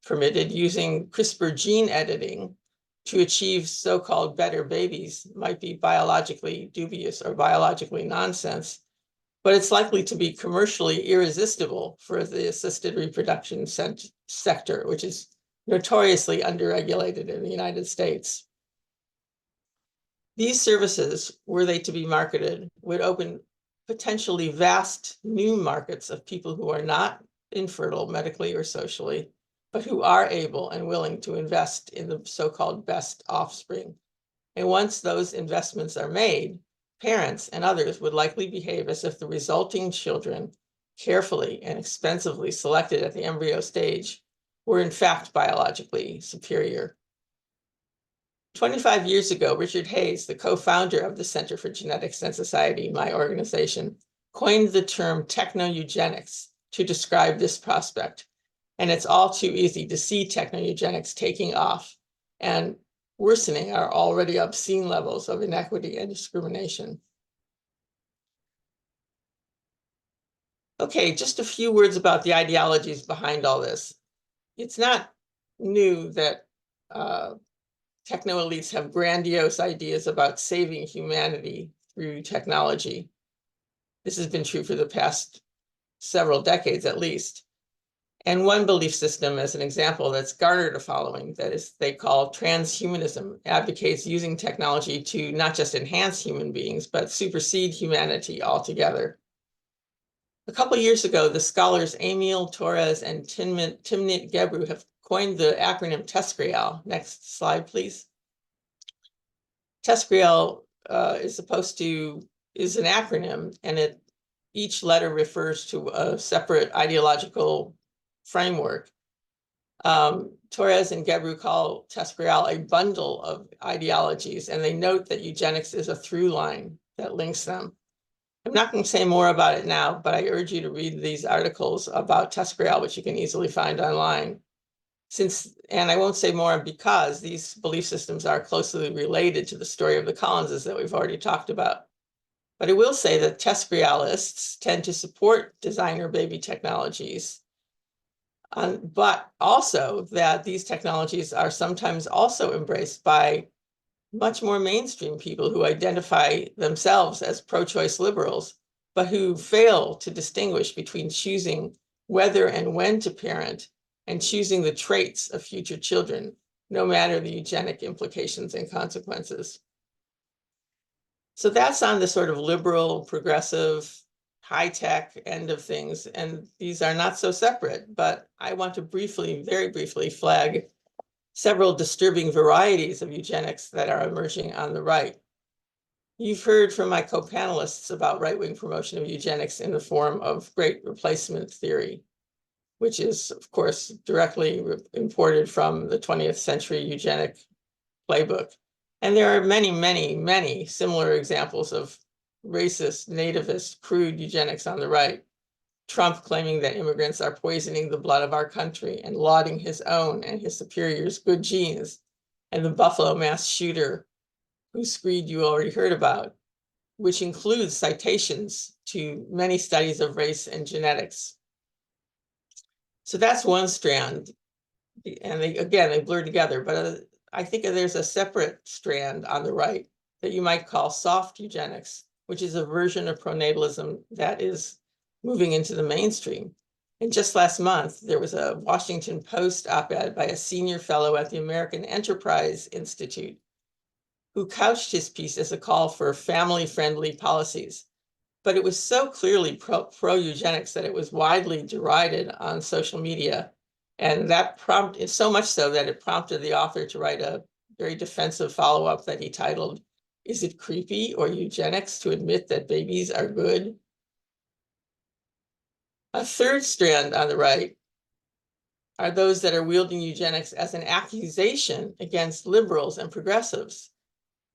permitted, using CRISPR gene editing to achieve so-called better babies might be biologically dubious or biologically nonsense, but it's likely to be commercially irresistible for the assisted reproduction sector, which is notoriously underregulated in the United States. These services, were they to be marketed, would open potentially vast new markets of people who are not infertile medically or socially, but who are able and willing to invest in the so-called best offspring. And once those investments are made, parents and others would likely behave as if the resulting children, carefully and expensively selected at the embryo stage, were in fact biologically superior. 25 years ago, Richard Hayes, the co-founder of the Center for Genetics and Society, my organization, coined the term techno-eugenics to describe this prospect. And it's all too easy to see techno-eugenics taking off and worsening our already obscene levels of inequity and discrimination. Okay, just a few words about the ideologies behind all this. It's not new that techno-elites have grandiose ideas about saving humanity through technology. This has been true for the past several decades at least. And one belief system, as an example, that's garnered a following, that is, they call transhumanism, advocates using technology to not just enhance human beings, but supersede humanity altogether. A couple of years ago, the scholars Emil Torres and Timnit Gebru have coined the acronym TESCREAL. Next slide, please. TESCREAL is an acronym, and each letter refers to a separate ideological framework. Torres and Gebru call TESCREAL a bundle of ideologies, and they note that eugenics is a through line that links them. I'm not going to say more about it now, but I urge you to read these articles about TESCREAL, which you can easily find online. And I won't say more because these belief systems are closely related to the story of the Collinses that we've already talked about. But I will say that TESCREALists tend to support designer baby technologies, but also that these technologies are sometimes also embraced by much more mainstream people who identify themselves as pro-choice liberals, but who fail to distinguish between choosing whether and when to parent and choosing the traits of future children, no matter the eugenic implications and consequences. So that's on the sort of liberal, progressive, high-tech end of things, and these are not so separate, but I want to very briefly flag several disturbing varieties of eugenics that are emerging on the right. You've heard from my co-panelists about right-wing promotion of eugenics in the form of great replacement theory, which is, of course, directly imported from the 20th century eugenic playbook. And there are many, many, many similar examples of racist, nativist, crude eugenics on the right. Trump claiming that immigrants are poisoning the blood of our country and lauding his own and his superiors' good genes, and the Buffalo mass shooter, whose screed you already heard about, which includes citations to many studies of race and genetics. So that's one strand, and they blur together, but I think there's a separate strand on the right that you might call soft eugenics, which is a version of pronatalism that is moving into the mainstream. And just last month, there was a Washington Post op-ed by a senior fellow at the American Enterprise Institute who couched his piece as a call for family-friendly policies. But it was so clearly pro-eugenics that it was widely derided on social media. And that is so much so that it prompted the author to write a very defensive follow-up that he titled, "Is it creepy or eugenics to admit that babies are good?" A third strand on the right are those that are wielding eugenics as an accusation against liberals and progressives.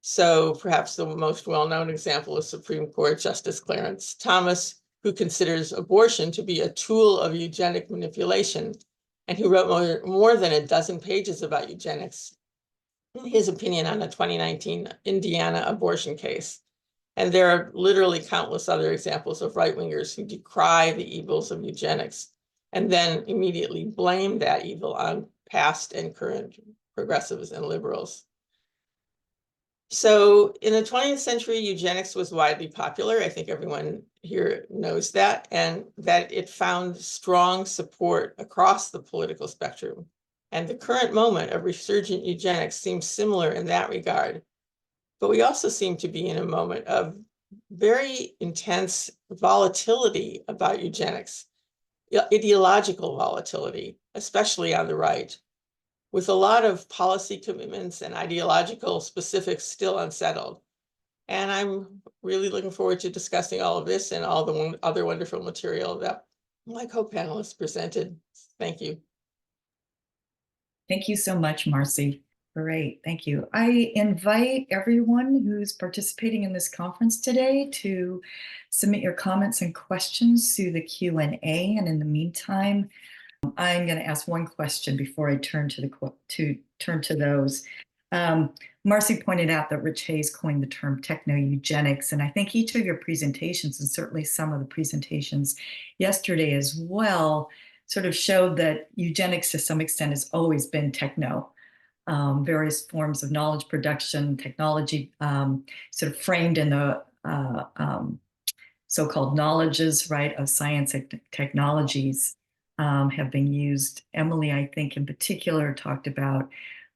So perhaps the most well-known example is Supreme Court Justice Clarence Thomas, who considers abortion to be a tool of eugenic manipulation, and who wrote more than a dozen pages about eugenics in his opinion on a 2019 Indiana abortion case. And there are literally countless other examples of right-wingers who decry the evils of eugenics and then immediately blame that evil on past and current progressives and liberals. So in the 20th century, eugenics was widely popular. I think everyone here knows that, and that it found strong support across the political spectrum. And the current moment of resurgent eugenics seems similar in that regard. But we also seem to be in a moment of very intense volatility about eugenics, ideological volatility, especially on the right, with a lot of policy commitments and ideological specifics still unsettled. And I'm really looking forward to discussing all of this and all the other wonderful material that my co-panelists presented. Thank you. Thank you so much, Marcy. Great, thank you. I invite everyone who's participating in this conference today to submit your comments and questions through the Q&A. And in the meantime, I'm going to ask one question before I turn to those. Marcy pointed out that Rich Hayes coined the term techno-eugenics, and I think each of your presentations, and certainly some of the presentations yesterday as well, sort of showed that eugenics to some extent has always been techno. Various forms of knowledge production, technology, sort of framed in the so-called knowledges, right, of science and technologies have been used. Emily, I think in particular, talked about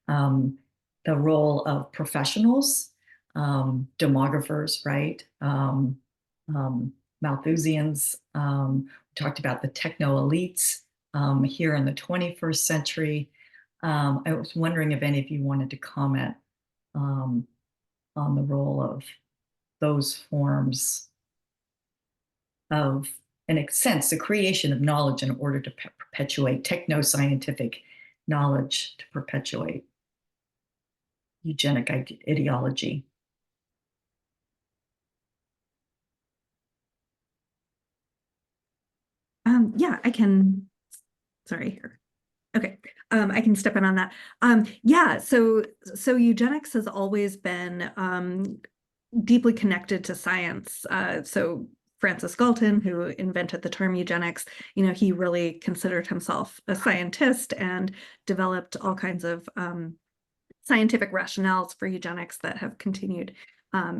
the role of professionals, demographers, right, Malthusians. We talked about the techno-elites here in the 21st century. I was wondering if any of you wanted to comment on the role of those forms of, in a sense, the creation of knowledge in order to perpetuate techno-scientific knowledge, to perpetuate eugenic ideology. Yeah, I can, sorry here. Okay, I can step in on that. Yeah, so eugenics has always been deeply connected to science. So Francis Galton, who invented the term eugenics, he really considered himself a scientist and developed all kinds of scientific rationales for eugenics that have continued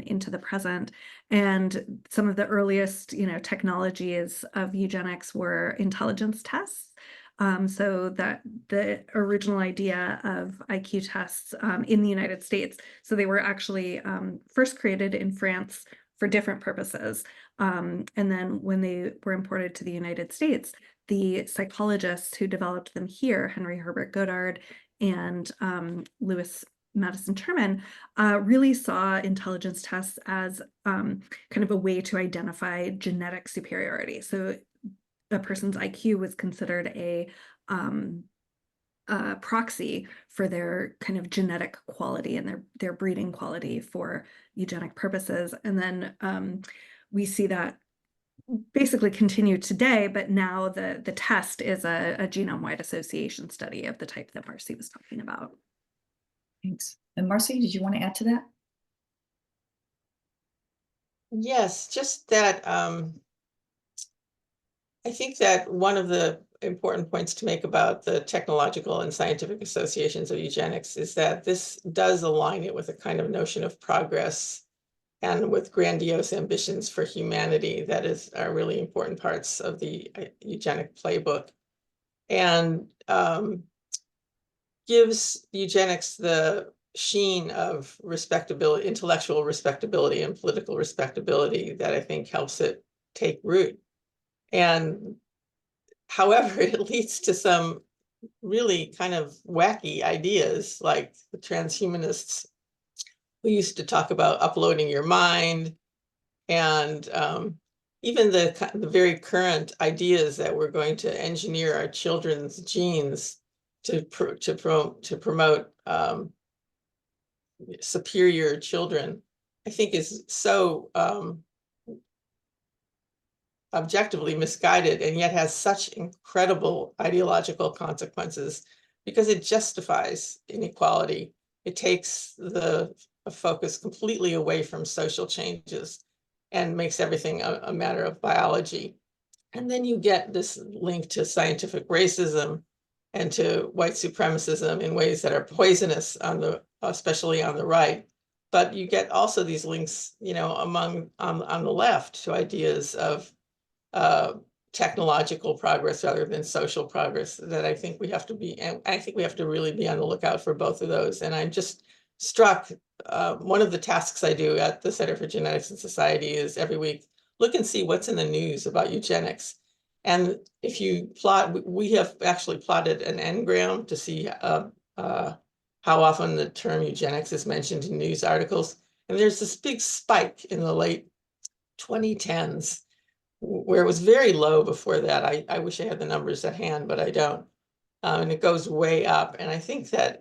into the present. And some of the earliest, technologies of eugenics were intelligence tests. So that the original idea of IQ tests in the United States, so they were actually first created in France for different purposes. And then when they were imported to the United States, the psychologists who developed them here, Henry Herbert Goddard and Lewis Madison Terman, really saw intelligence tests as kind of a way to identify genetic superiority. So a person's IQ was considered a proxy for their kind of genetic quality and their breeding quality for eugenic purposes. And then we see that basically continue today, but now the test is a genome-wide association study of the type that Marcy was talking about. Thanks. And Marcy, did you want to add to that? Yes, just that I think that one of the important points to make about the technological and scientific associations of eugenics is that this does align it with a kind of notion of progress and with grandiose ambitions for humanity that are really important parts of the eugenic playbook, and gives eugenics the sheen of respectability, intellectual respectability and political respectability that I think helps it take root. And however, it leads to some really kind of wacky ideas, like the transhumanists who used to talk about uploading your mind, and even the very current ideas that we're going to engineer our children's genes to promote superior children, I think is so objectively misguided, and yet has such incredible ideological consequences because it justifies inequality. It takes the focus completely away from social changes and makes everything a matter of biology. And then you get this link to scientific racism and to white supremacism in ways that are poisonous especially on the right. But you get also these links, on the left to ideas of technological progress rather than social progress, that I think we have to be, and I think we have to really be on the lookout for both of those. And I'm just struck, one of the tasks I do at the Center for Genetics and Society is every week, look and see what's in the news about eugenics. And if you plot, we have actually plotted an n-gram to see how often the term eugenics is mentioned in news articles. And there's this big spike in the late 2010s, where it was very low before that. I wish I had the numbers at hand, but I don't. and it goes way up. And I think that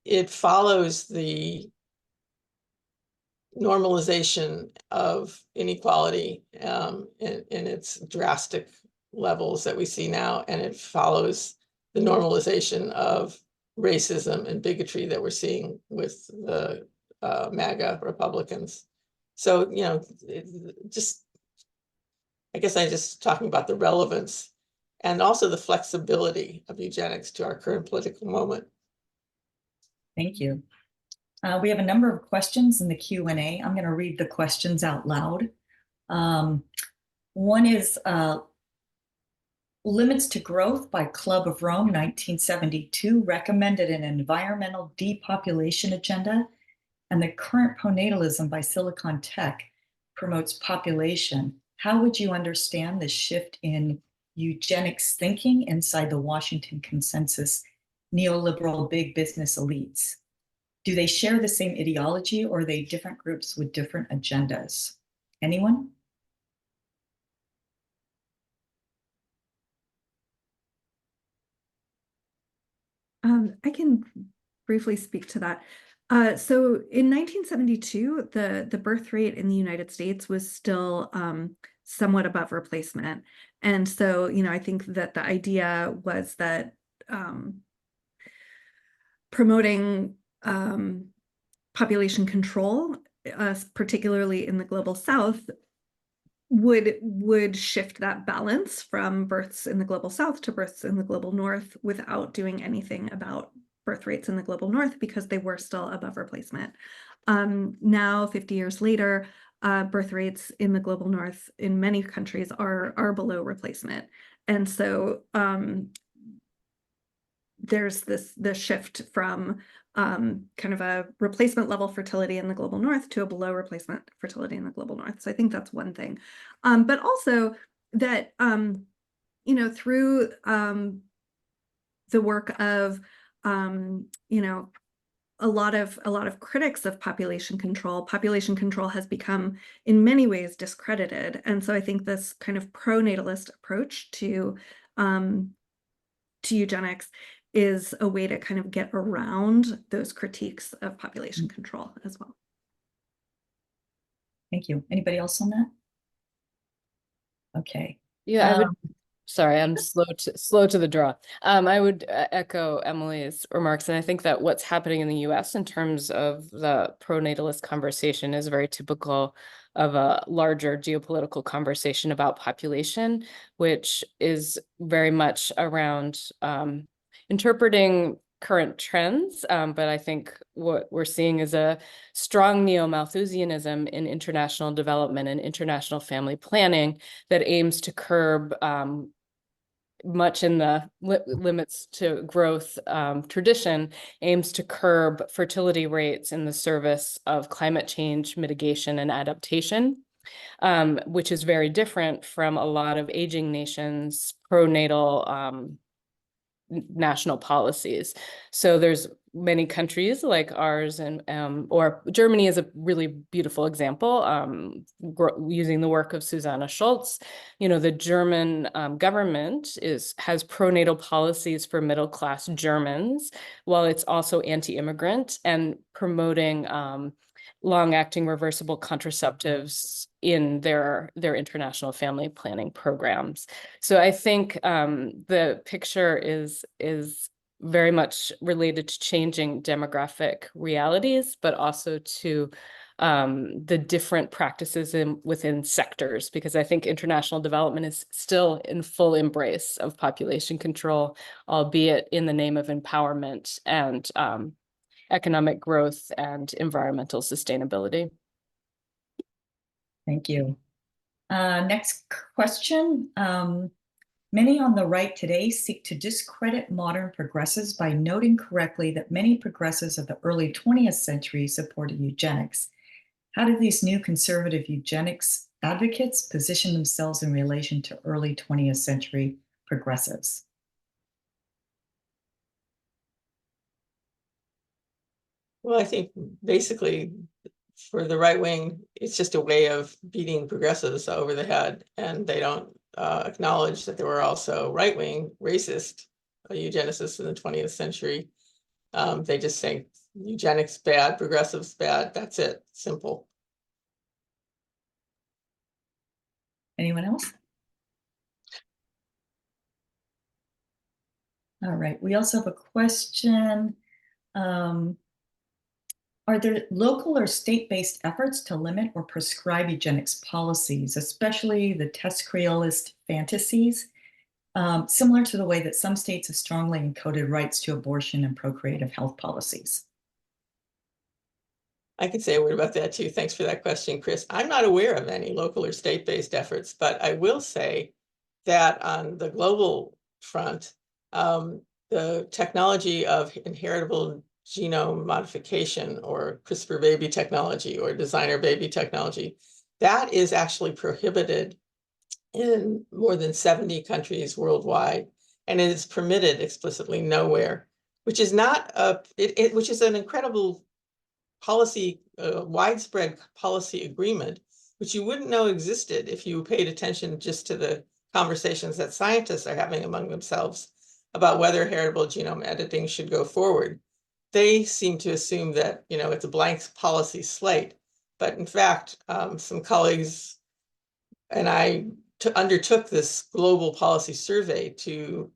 it follows the normalization of inequality in its drastic levels that we see now, and it follows the normalization of racism and bigotry that we're seeing with the MAGA Republicans. So, you know, I guess I'm just talking about the relevance and also the flexibility of eugenics to our current political moment. Thank you. We have a number of questions in the Q&A. I'm going to read the questions out loud. One is Limits to Growth by Club of Rome, 1972, recommended an environmental depopulation agenda, and the current pronatalism by Silicon Tech promotes population. How would you understand the shift in eugenics thinking inside the Washington consensus neoliberal big business elites? Do they share the same ideology, or are they different groups with different agendas? Anyone? I can briefly speak to that. So in 1972, the birth rate in the United States was still somewhat above replacement. And so, you know, I think that the idea was that promoting population control, particularly in the global South, would shift that balance from births in the global South to births in the global North without doing anything about birth rates in the global North, because they were still above replacement. Now, 50 years later, birth rates in the global North in many countries are below replacement. And so there's the shift from kind of a replacement level fertility in the global North to a below replacement fertility in the global North. So I think that's one thing. But also that, you know, through the work of, you know, a lot of critics of population control has become in many ways discredited. And so I think this kind of pronatalist approach to eugenics is a way to kind of get around those critiques of population control as well. Thank you. Anybody else on that? Okay. Yeah, I would. Sorry, I'm slow to the draw. I would echo Emily's remarks, and I think that what's happening in the U.S. in terms of the pronatalist conversation is very typical of a larger geopolitical conversation about population, which is very much around interpreting current trends, but I think what we're seeing is a strong neo-Malthusianism in international development and international family planning that aims to curb much in the limits to growth tradition, aims to curb fertility rates in the service of climate change mitigation and adaptation, which is very different from a lot of aging nations' pronatal national policies. So there's many countries like ours, and or Germany is a really beautiful example, using the work of Susanna Schultz. You know, the German government has pronatal policies for middle-class Germans, while it's also anti-immigrant and promoting long-acting reversible contraceptives in their international family planning programs. So I think the picture is very much related to changing demographic realities, but also to the different practices within sectors, because I think international development is still in full embrace of population control, albeit in the name of empowerment and economic growth and environmental sustainability. Thank you. Next question. Many on the right today seek to discredit modern progressives by noting correctly that many progressives of the early 20th century supported eugenics. How do these new conservative eugenics advocates position themselves in relation to early 20th century progressives? Well, I think basically for the right wing, it's just a way of beating progressives over the head, and they don't acknowledge that there were also right-wing racist eugenicists in the 20th century. They just say eugenics bad, progressives bad. That's it. Simple. Anyone else? All right. We also have a question. Are there local or state-based efforts to limit or prescribe eugenics policies, especially the test creolist fantasies, similar to the way that some states have strongly encoded rights to abortion and procreative health policies? I could say a word about that too. Thanks for that question, Chris. I'm not aware of any local or state-based efforts, but I will say that on the global front, the technology of inheritable genome modification, or CRISPR baby technology, or designer baby technology, that is actually prohibited in more than 70 countries worldwide, and it is permitted explicitly nowhere, which is not which is an incredible policy, widespread policy agreement, which you wouldn't know existed if you paid attention just to the conversations that scientists are having among themselves about whether heritable genome editing should go forward. They seem to assume that, you know, it's a blank policy slate, but in fact, some colleagues and I undertook this global policy survey to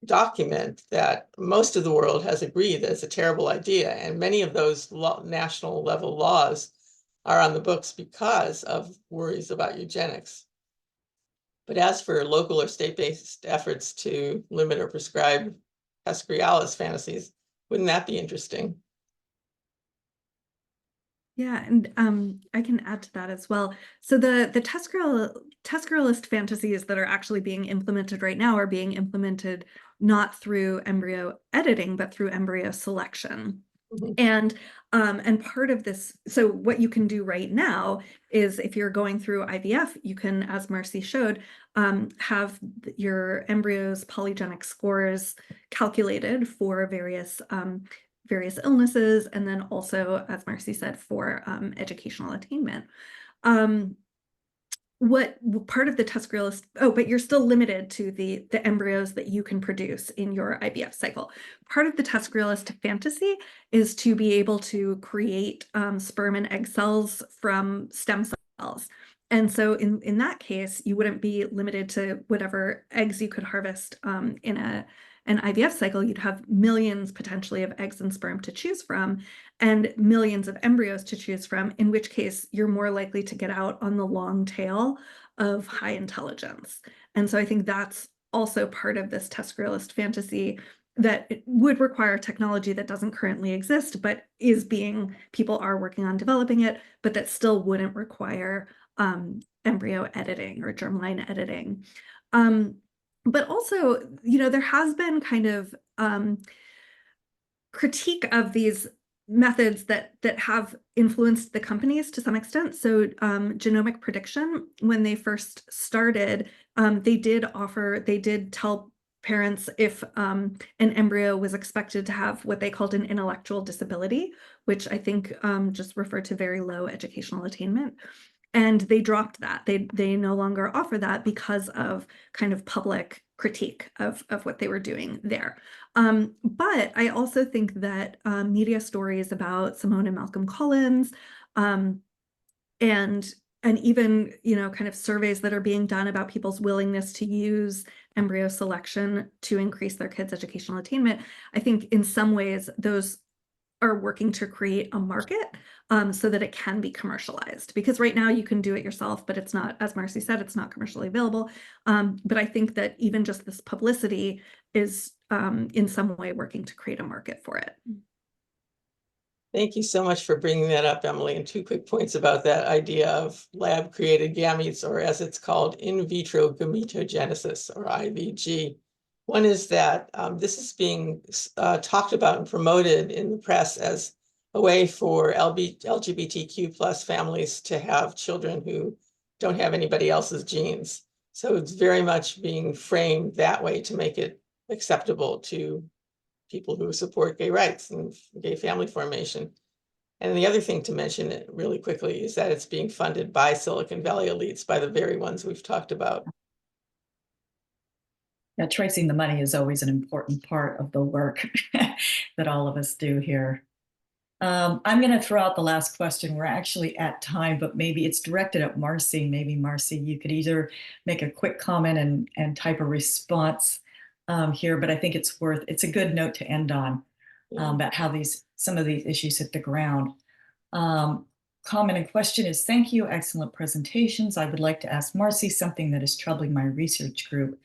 document that most of the world has agreed that it's a terrible idea, and many of those national level laws are on the books because of worries about eugenics. But as for local or state-based efforts to limit or prescribe pes crealis fantasies, wouldn't that be interesting? Yeah, and I can add to that as well. So the test-creolist fantasies that are actually being implemented right now are being implemented not through embryo editing, but through embryo selection. Mhm. And part of this, so what you can do right now is, if you're going through IVF, you can, as Marcy showed, have your embryo's polygenic scores calculated for various illnesses, and then also, as Marcy said, for educational attainment. What part of the test creolist, but you're still limited to the embryos that you can produce in your IVF cycle. Part of the test creolist fantasy is to be able to create sperm and egg cells from stem cells. And so in that case, you wouldn't be limited to whatever eggs you could harvest in an IVF cycle. You'd have millions potentially of eggs and sperm to choose from, and millions of embryos to choose from, in which case you're more likely to get out on the long tail of high intelligence. And so I think that's also part of this test creolist fantasy, that it would require technology that doesn't currently exist, but people are working on developing it, but that still wouldn't require embryo editing or germline editing. But also, you know, there has been kind of critique of these methods that have influenced the companies to some extent. So genomic prediction, when they first started, they did tell parents if an embryo was expected to have what they called an intellectual disability, which I think just referred to very low educational attainment. And they dropped that. They no longer offer that because of kind of public critique of what they were doing there. But I also think that media stories about Simone and Malcolm Collins, and even, you know, kind of surveys that are being done about people's willingness to use embryo selection to increase their kids' educational attainment, I think in some ways those are working to create a market so that it can be commercialized. Because right now you can do it yourself, but it's not, as Marcy said, it's not commercially available. But I think that even just this publicity is in some way working to create a market for it. Thank you so much for bringing that up, Emily. And 2 quick points about that idea of lab-created gametes, or as it's called, in vitro gametogenesis, or IVG. One is that this is being talked about and promoted in the press as a way for LGBTQ plus families to have children who don't have anybody else's genes. So it's very much being framed that way to make it acceptable to people who support gay rights and gay family formation. And the other thing to mention really quickly is that it's being funded by Silicon Valley elites, by the very ones we've talked about. Yeah, tracing the money is always an important part of the work that all of us do here. I'm going to throw out the last question. We're actually at time, but maybe it's directed at Marcy. Maybe Marcy, you could either make a quick comment and type a response here, but I think it's a good note to end on about how some of these issues hit the ground. Comment and question is, thank you, excellent presentations. I would like to ask Marcy something that is troubling my research group.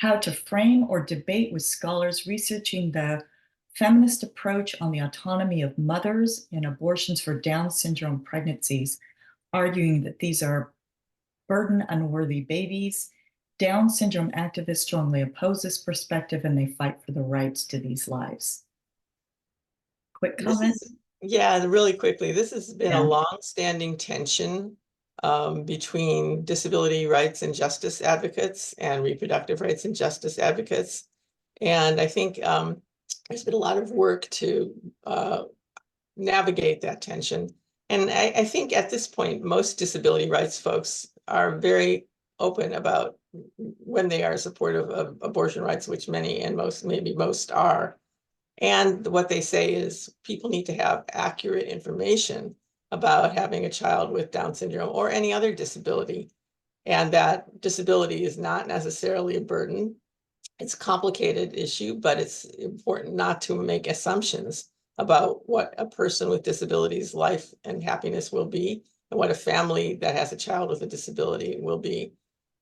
How to frame or debate with scholars researching the feminist approach on the autonomy of mothers in abortions for Down syndrome pregnancies, arguing that these are burden unworthy babies. Down syndrome activists strongly oppose this perspective and they fight for the rights to these lives. Quick comment. Yeah, really quickly, this has been Yeah. a long-standing tension between disability rights and justice advocates and reproductive rights and justice advocates. And I think there's been a lot of work to navigate that tension. And I think at this point, most disability rights folks are very open about when they are supportive of abortion rights, which many and maybe most are. And what they say is people need to have accurate information about having a child with Down syndrome or any other disability. And that disability is not necessarily a burden. It's a complicated issue, but it's important not to make assumptions about what a person with disability's life and happiness will be, and what a family that has a child with a disability will be.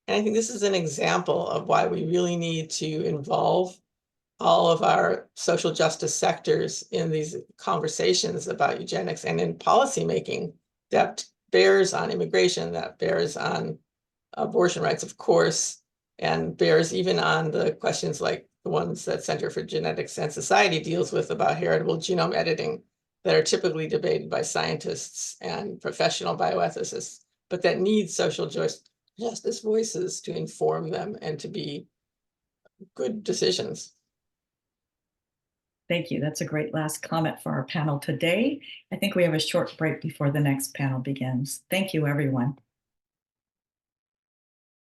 And I think this is an example of why we really need to involve all of our social justice sectors in these conversations about eugenics and in policymaking that bears on immigration, that bears on abortion rights, of course, and bears even on the questions like the ones that Center for Genetics and Society deals with about heritable genome editing that are typically debated by scientists and professional bioethicists, but that need social justice voices to inform them and to be good decisions. Thank you. That's a great last comment for our panel today. I think we have a short break before the next panel begins. Thank you, everyone.